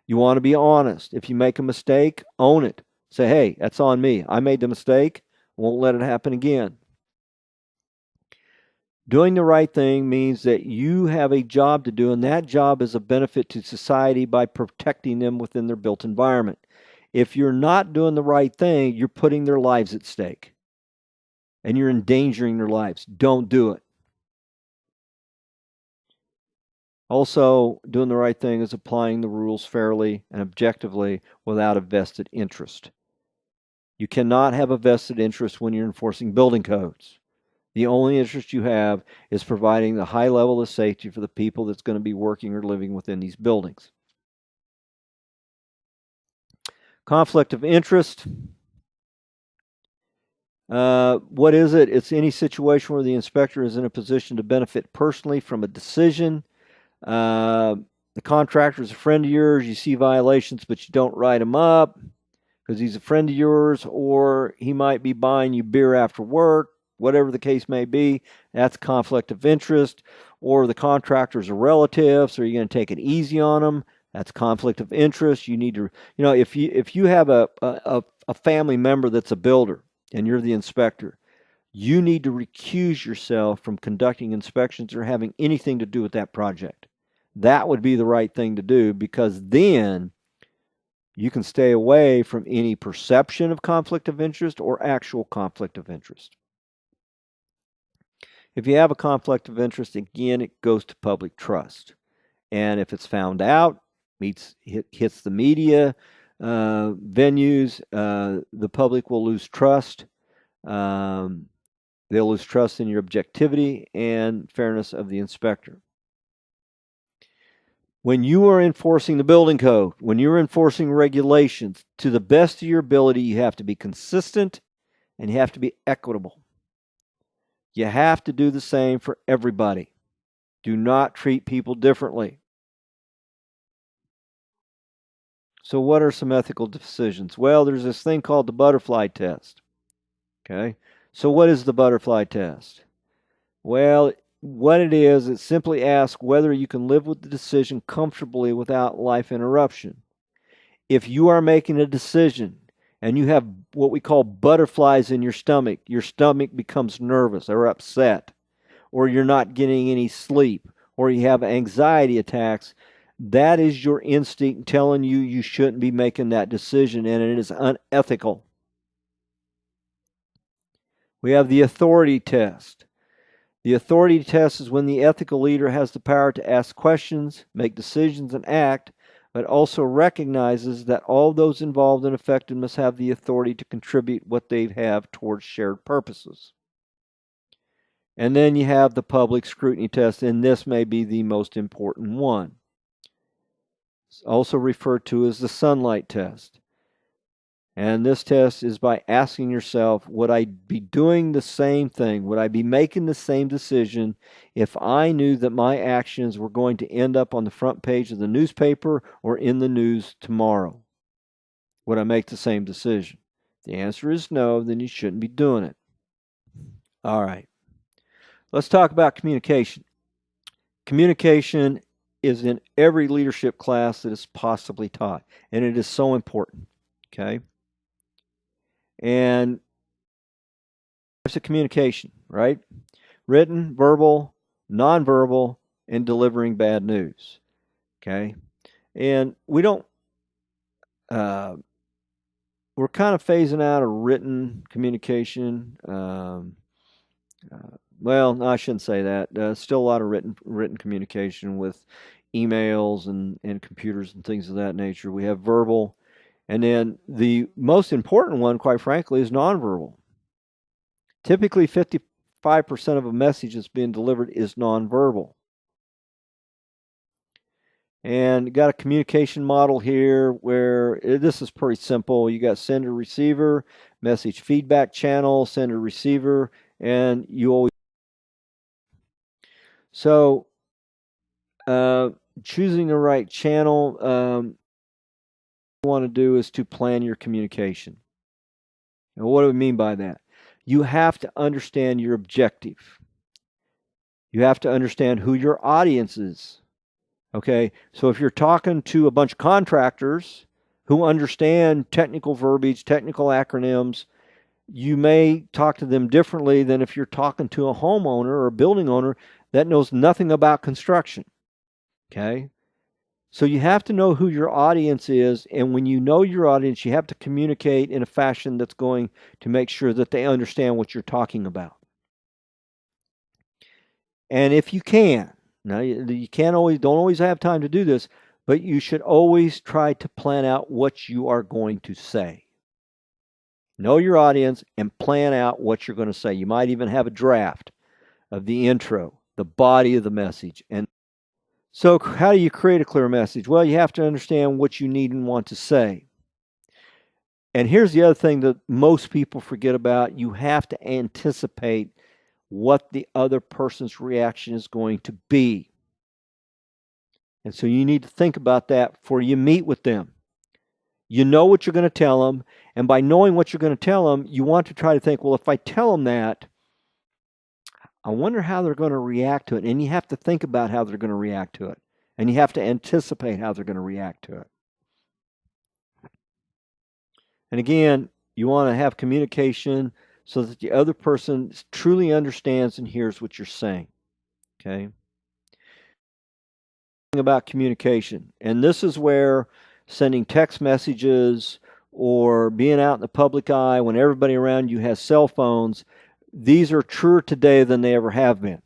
You want to be honest. If you make a mistake, own it. Say, hey, that's on me. I made the mistake. Won't let it happen again. Doing the right thing means that you have a job to do, and that job is a benefit to society by protecting them within their built environment. If you're not doing the right thing, you're putting their lives at stake, and you're endangering their lives. Don't do it. Also, doing the right thing is applying the rules fairly and objectively without a vested interest. You cannot have a vested interest when you're enforcing building codes. The only interest you have is providing the high level of safety for the people that's going to be working or living within these buildings. Conflict of interest. What is it? It's any situation where the inspector is in a position to benefit personally from a decision. The contractor is a friend of yours. You see violations, but you don't write him up because he's a friend of yours, or he might be buying you beer after work. Whatever the case may be, that's conflict of interest. Or the contractor's a relative, so you're going to take it easy on them. That's conflict of interest. You need to, if you have a family member that's a builder and you're the inspector, you need to recuse yourself from conducting inspections or having anything to do with that project. That would be the right thing to do, because then you can stay away from any perception of conflict of interest or actual conflict of interest. If you have a conflict of interest, again, it goes to public trust. And if it's found out, hits the media venues, the public will lose trust. They'll lose trust in your objectivity and fairness of the inspector. When you are enforcing the building code, when you're enforcing regulations, to the best of your ability, you have to be consistent and you have to be equitable. You have to do the same for everybody. Do not treat people differently. So what are some ethical decisions? Well, there's this thing called the butterfly test. Okay? So what is the butterfly test? Well, what it is, it simply asks whether you can live with the decision comfortably without life interruption. If you are making a decision and you have what we call butterflies in your stomach becomes nervous or upset, or you're not getting any sleep, or you have anxiety attacks, that is your instinct telling you you shouldn't be making that decision, and it is unethical. We have the authority test. The authority test is when the ethical leader has the power to ask questions, make decisions, and act, but also recognizes that all those involved and affected must have the authority to contribute what they have towards shared purposes. And then you have the public scrutiny test, and this may be the most important one. It's also referred to as the sunlight test. And this test is by asking yourself, would I be doing the same thing? Would I be making the same decision if I knew that my actions were going to end up on the front page of the newspaper or in the news tomorrow? Would I make the same decision? If the answer is no, then you shouldn't be doing it. All right. Let's talk about communication. Communication is in every leadership class that is possibly taught, and it is so important. Okay. And types of communication, right? Written, verbal, nonverbal, and delivering bad news. Okay. And we don't, we're kind of phasing out of written communication. Well, no, I shouldn't say that. Still a lot of written communication with emails and computers and things of that nature. We have verbal, and then the most important one, quite frankly, is nonverbal. Typically, 55% of a message that's being delivered is nonverbal. And got a communication model here where this is pretty simple. You got sender receiver, message feedback channel, sender receiver, and you always. So choosing the right channel, what you want to do is to plan your communication. And what do we mean by that? You have to understand your objective. You have to understand who your audience is. Okay, so if you're talking to a bunch of contractors who understand technical verbiage, technical acronyms, you may talk to them differently than if you're talking to a homeowner or a building owner that knows nothing about construction. Okay, so you have to know who your audience is, and when you know your audience, you have to communicate in a fashion that's going to make sure that they understand what you're talking about. And if you can, now you can't always, don't always have time to do this, but you should always try to plan out what you are going to say. Know your audience and plan out what you're going to say. You might even have a draft of the intro, the body of the message. And so how do you create a clear message? Well, you have to understand what you need and want to say. And here's the other thing that most people forget about. You have to anticipate what the other person's reaction is going to be. And so you need to think about that before you meet with them. You know what you're going to tell them, and by knowing what you're going to tell them, you want to try to think, well, if I tell them that, I wonder how they're going to react to it. And you have to think about how they're going to react to it. And you have to anticipate how they're going to react to it. And again, you want to have communication so that the other person truly understands and hears what you're saying. Okay? About communication. And this is where sending text messages or being out in the public eye when everybody around you has cell phones, these are truer today than they ever have been.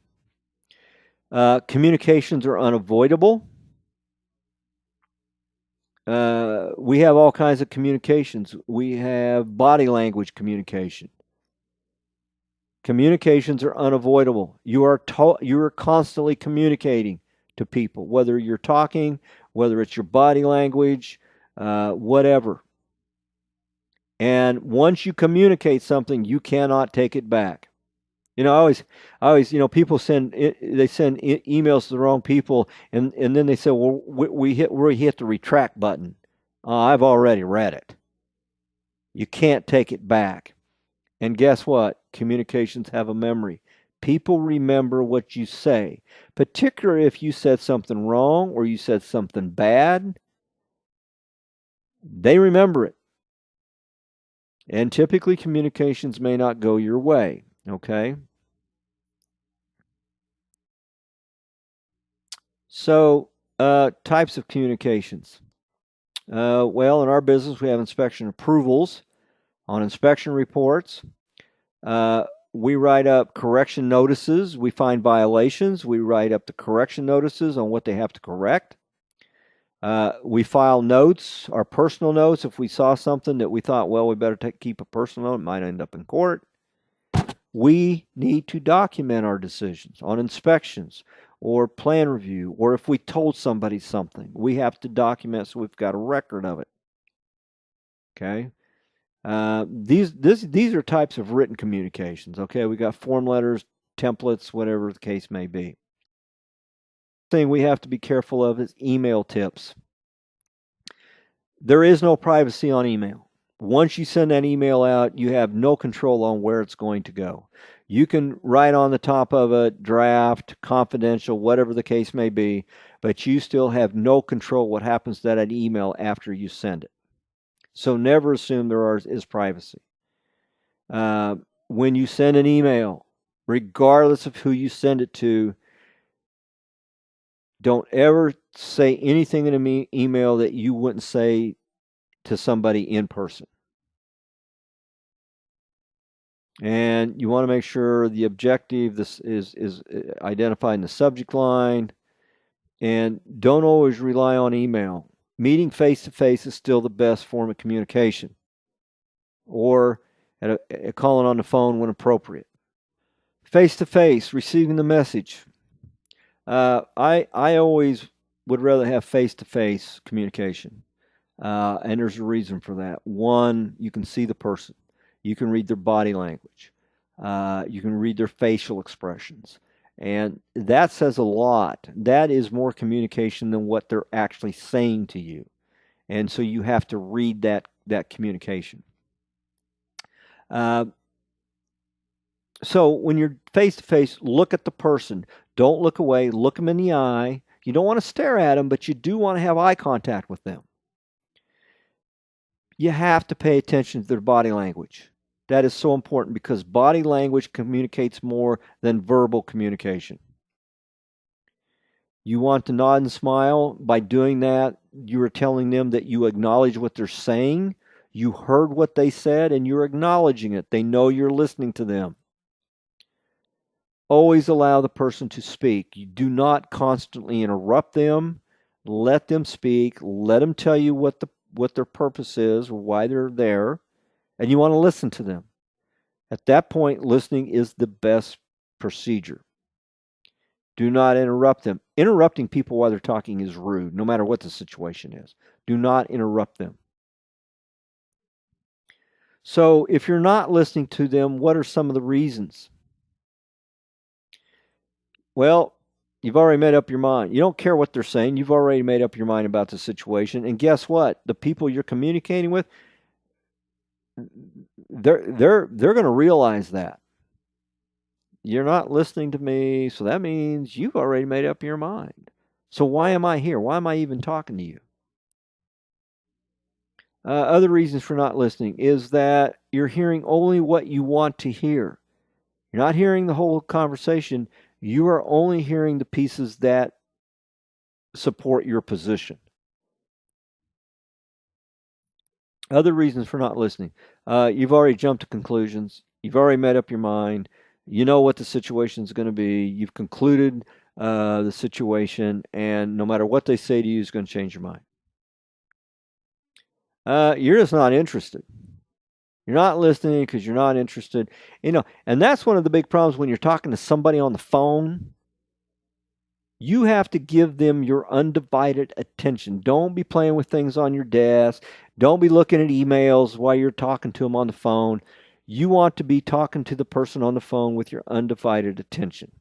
Communications are unavoidable. We have all kinds of communications. We have body language communication. Communications are unavoidable. You are constantly communicating to people, whether you're talking, whether it's your body language, whatever. And once you communicate something, you cannot take it back. You know, I always, people send emails to the wrong people, and then they say, well, we hit the retract button. I've already read it. You can't take it back. And guess what? Communications have a memory. People remember what you say, particularly if you said something wrong or you said something bad. They remember it. And typically communications may not go your way, okay? So, types of communications. Well, in our business, we have inspection approvals. On inspection reports, we write up correction notices. We find violations. We write up the correction notices on what they have to correct. We file notes, our personal notes. If we saw something that we thought, well, we better keep a personal note, it might end up in court. We need to document our decisions on inspections or plan review, or if we told somebody something, we have to document so we've got a record of it. Okay. These are types of written communications. Okay, we got form letters, templates, whatever the case may be. Thing we have to be careful of is email tips. There is no privacy on email. Once you send that email out, you have no control on where it's going to go. You can write on the top of it, draft, confidential, whatever the case may be, but you still have no control what happens to that email after you send it. So never assume is privacy. When you send an email, regardless of who you send it to, don't ever say anything in an email that you wouldn't say to somebody in person. And you want to make sure the objective this is identified in the subject line. And don't always rely on email. Meeting face to face is still the best form of communication, or calling on the phone when appropriate. Face to face, receiving the message. I always would rather have face to face communication, and there's a reason for that. One, you can see the person, you can read their body language, you can read their facial expressions, and that says a lot. That is more communication than what they're actually saying to you, and so you have to read that communication. So when you're face to face, look at the person. Don't look away. Look them in the eye. You don't want to stare at them, but you do want to have eye contact with them. You have to pay attention to their body language. That is so important because body language communicates more than verbal communication. You want to nod and smile. By doing that, you are telling them that you acknowledge what they're saying. You heard what they said and you're acknowledging it. They know you're listening to them. Always allow the person to speak. You do not constantly interrupt them. Let them speak. Let them tell you what their purpose is or why they're there, and you want to listen to them. At that point, listening is the best procedure. Do not interrupt them. Interrupting people while they're talking is rude, no matter what the situation is. Do not interrupt them. So, if you're not listening to them, what are some of the reasons? Well, you've already made up your mind. You don't care what they're saying. You've already made up your mind about the situation. And guess what? The people you're communicating with, they're going to realize that. You're not listening to me, so that means you've already made up your mind. So why am I here? Why am I even talking to you? Other reasons for not listening is that you're hearing only what you want to hear. You're not hearing the whole conversation. You are only hearing the pieces that support your position. Other reasons for not listening. You've already jumped to conclusions. You've already made up your mind. You know what the situation is going to be. You've concluded the situation, and no matter what they say to you is going to change your mind. You're just not interested. You're not listening because you're not interested. And that's one of the big problems when you're talking to somebody on the phone. You have to give them your undivided attention. Don't be playing with things on your desk. Don't be looking at emails while you're talking to them on the phone. You want to be talking to the person on the phone with your undivided attention.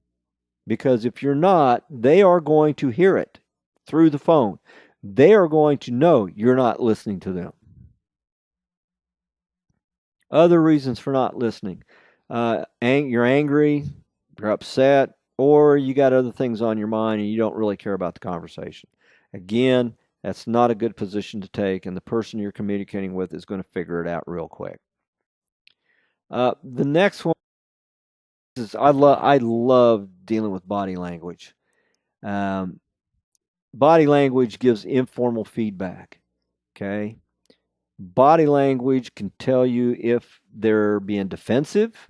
Because if you're not, they are going to hear it through the phone. They are going to know you're not listening to them. Other reasons for not listening. You're angry, you're upset, or you got other things on your mind and you don't really care about the conversation. Again, that's not a good position to take, and the person you're communicating with is going to figure it out real quick. The next one is I love dealing with body language. Body language gives informal feedback. Okay, body language can tell you if they're being defensive.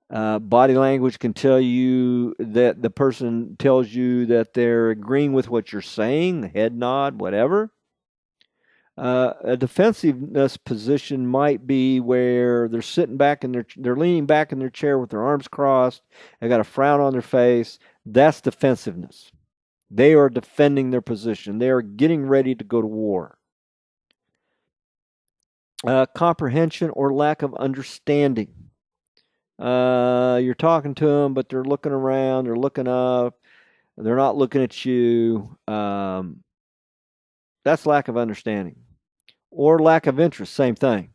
Body language can tell you that the person tells you that they're agreeing with what you're saying, head nod, whatever. A defensiveness position might be where they're sitting back and they're leaning back in their chair with their arms crossed. They got a frown on their face. That's defensiveness. They are defending their position. They are getting ready to go to war. Comprehension or lack of understanding. You're talking to them, but they're looking around, they're looking up, they're not looking at you. That's lack of understanding. or lack of interest, same thing.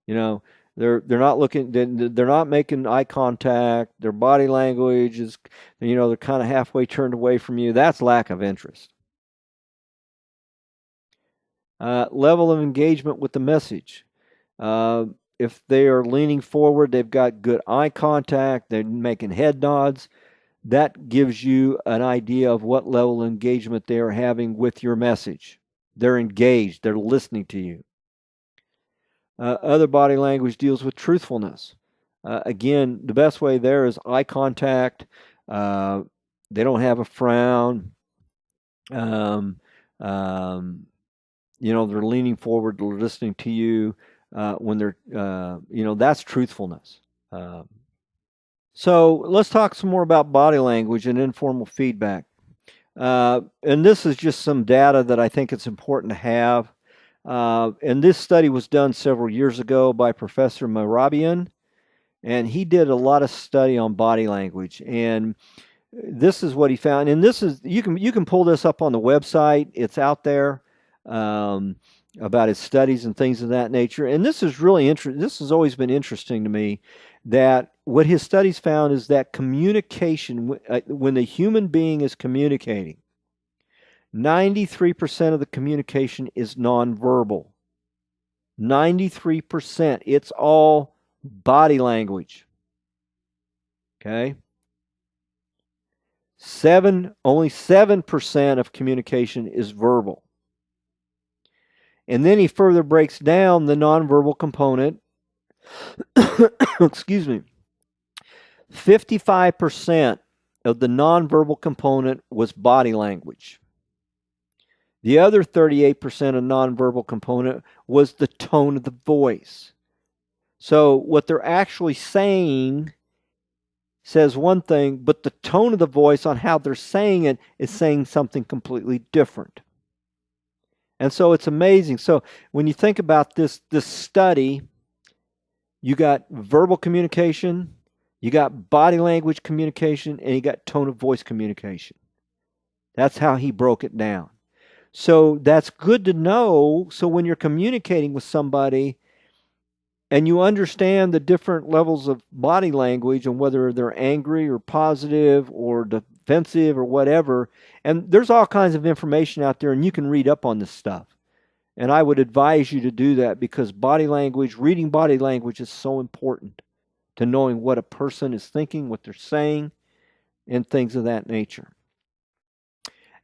You know, they're not looking, they're not making eye contact. Their body language is, they're kind of halfway turned away from you. That's lack of interest. Level of engagement with the message. Uh, if they are leaning forward, they've got good eye contact, they're making head nods. That gives you an idea of what level of engagement they are having with your message. They're engaged, they're listening to you. Other body language deals with truthfulness. Again, the best way there is eye contact. Uh, they don't have a frown. Um, um, they're leaning forward, they're listening to you when they're, that's truthfulness. So let's talk some more about body language and informal feedback. And this is just some data that I think it's important to have. And this study was done several years ago by Professor Mehrabian, and he did a lot of study on body language. And this is what he found. And this is you can pull this up on the website. It's out there about his studies and things of that nature. And this is really interesting. This has always been interesting to me. That what his studies found is that communication, when the human being is communicating, 93% of the communication is nonverbal. 93%. It's all body language. Okay? Only 7% of communication is verbal. And then he further breaks down the nonverbal component. Excuse me. 55% of the nonverbal component was body language. The other 38% of nonverbal component was the tone of the voice. So what they're actually saying says one thing, but the tone of the voice on how they're saying it is saying something completely different. And so it's amazing. So when you think about this study, you got verbal communication, you got body language communication, and you got tone of voice communication. That's how he broke it down. So that's good to know. So when you're communicating with somebody and you understand the different levels of body language and whether they're angry or positive or defensive or whatever, and there's all kinds of information out there and you can read up on this stuff. And I would advise you to do that because body language, reading body language is so important to knowing what a person is thinking, what they're saying, and things of that nature.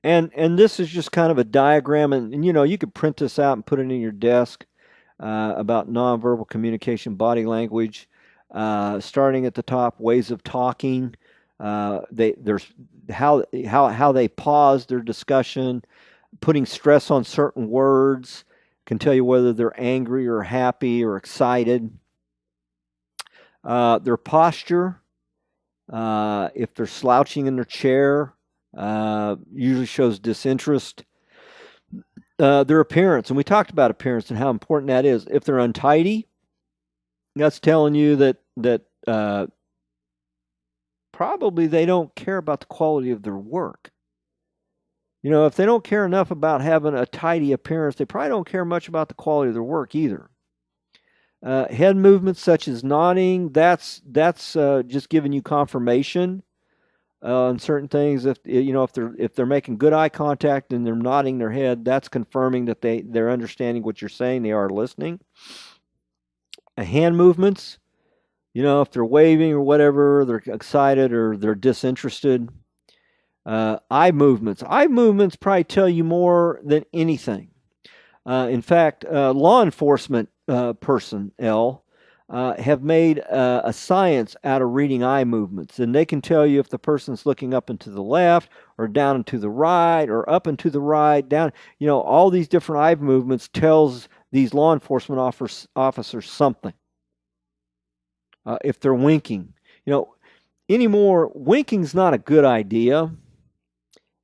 And this is just kind of a diagram, and you could print this out and put it in your desk about nonverbal communication, body language. Starting at the top, ways of talking. There's how they pause their discussion, putting stress on certain words can tell you whether they're angry or happy or excited. Their posture, if they're slouching in their chair, usually shows disinterest. Their appearance, and we talked about appearance and how important that is. If they're untidy, that's telling you that probably they don't care about the quality of their work. If they don't care enough about having a tidy appearance, they probably don't care much about the quality of their work either. Head movements such as nodding, that's just giving you confirmation on certain things. If they're making good eye contact and they're nodding their head, that's confirming that they're understanding what you're saying. They are listening. Hand movements, if they're waving or whatever, they're excited or they're disinterested. Eye movements probably tell you more than anything. In fact, law enforcement personnel have made a science out of reading eye movements, and they can tell you if the person's looking up and to the left or down and to the right or up and to the right, down. All these different eye movements tells these law enforcement officers something. If they're winking, anymore, winking's not a good idea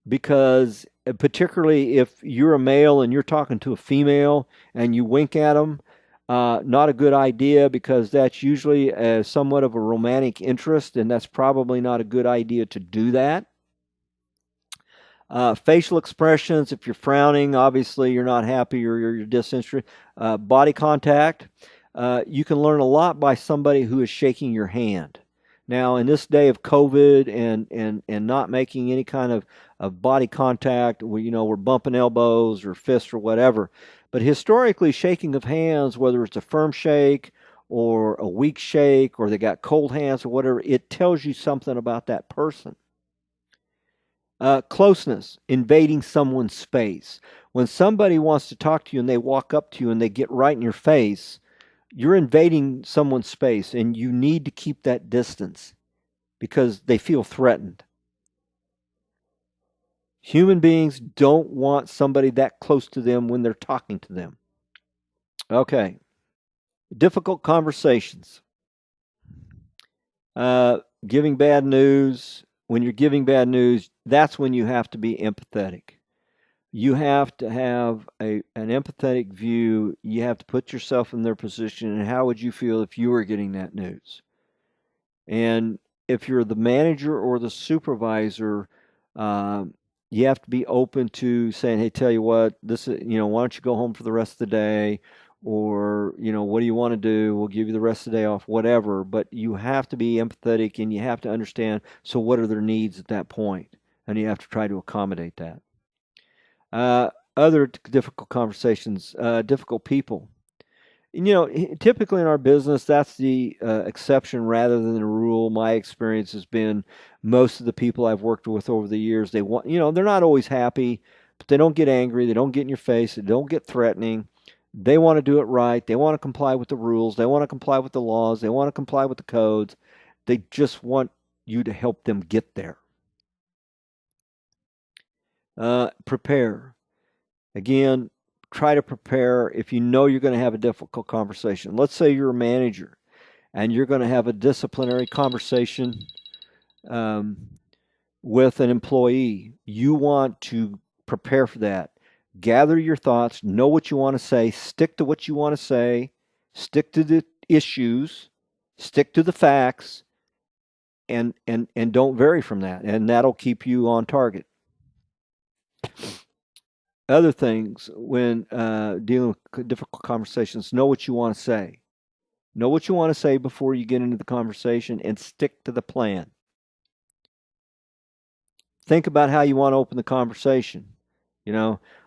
because particularly if you're a male and you're talking to a female and you wink at them, not a good idea because that's usually somewhat of a romantic interest, and that's probably not a good idea to do that. Facial expressions, if you're frowning, obviously you're not happy or you're disinterested. Body contact. You can learn a lot by somebody who is shaking your hand. Now, in this day of COVID and not making any kind of body contact, we're bumping elbows or fists or whatever. But historically, shaking of hands, whether it's a firm shake or a weak shake or they got cold hands or whatever, it tells you something about that person. Closeness, invading someone's space. When somebody wants to talk to you and they walk up to you and they get right in your face, you're invading someone's space and you need to keep that distance because they feel threatened. Human beings don't want somebody that close to them when they're talking to them. Okay. Difficult conversations. Giving bad news. When you're giving bad news, that's when you have to be empathetic. You have to have an empathetic view. You have to put yourself in their position, and how would you feel if you were getting that news? And if you're the manager or the supervisor, you have to be open to saying, "Hey, tell you what, this is, why don't you go home for the rest of the day?" Or, what do you want to do? We'll give you the rest of the day off, whatever. But you have to be empathetic and you have to understand, so what are their needs at that point? And you have to try to accommodate that. Other difficult conversations, difficult people. Typically in our business, that's the exception rather than the rule. My experience has been most of the people I've worked with over the years, they want, they're not always happy, but they don't get angry. They don't get in your face. They don't get threatening. They want to do it right. They want to comply with the rules. They want to comply with the laws. They want to comply with the codes. They just want you to help them get there. Prepare. Again, try to prepare if you know you're going to have a difficult conversation. Let's say you're a manager and you're going to have a disciplinary conversation with an employee. You want to prepare for that. Gather your thoughts, know what you want to say, stick to what you want to say, stick to the issues, stick to the facts, and don't vary from that. And that'll keep you on target. Other things when dealing with difficult conversations, know what you want to say. Know what you want to say before you get into the conversation and stick to the plan. Think about how you want to open the conversation.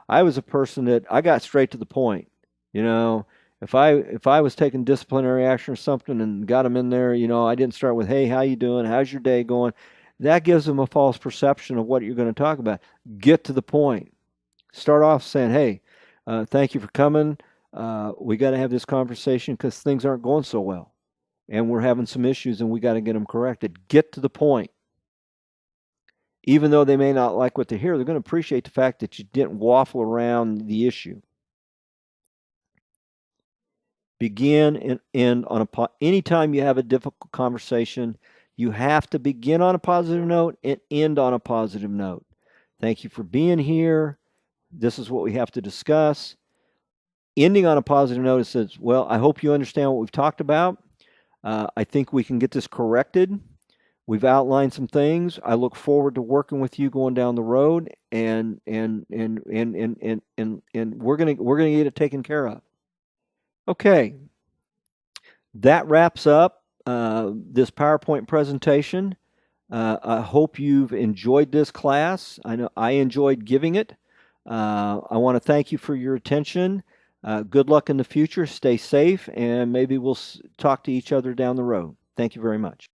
I was a person that I got straight to the point. If I was taking disciplinary action or something and got them in there, I didn't start with, "Hey, how you doing? How's your day going?" That gives them a false perception of what you're going to talk about. Get to the point. Start off saying, "Hey, thank you for coming. We got to have this conversation because things aren't going so well, and we're having some issues, and we got to get them corrected." Get to the point. Even though they may not like what they hear, they're going to appreciate the fact that you didn't waffle around the issue. Begin and end on anytime you have a difficult conversation, you have to begin on a positive note and end on a positive note. Thank you for being here. This is what we have to discuss. Ending on a positive note, it says, "Well, I hope you understand what we've talked about. I think we can get this corrected. We've outlined some things. I look forward to working with you going down the road, and we're gonna get it taken care of." Okay, that wraps up this PowerPoint presentation. I hope you've enjoyed this class. I know I enjoyed giving it. I want to thank you for your attention. Good luck in the future. Stay safe, and maybe we'll talk to each other down the road. Thank you very much.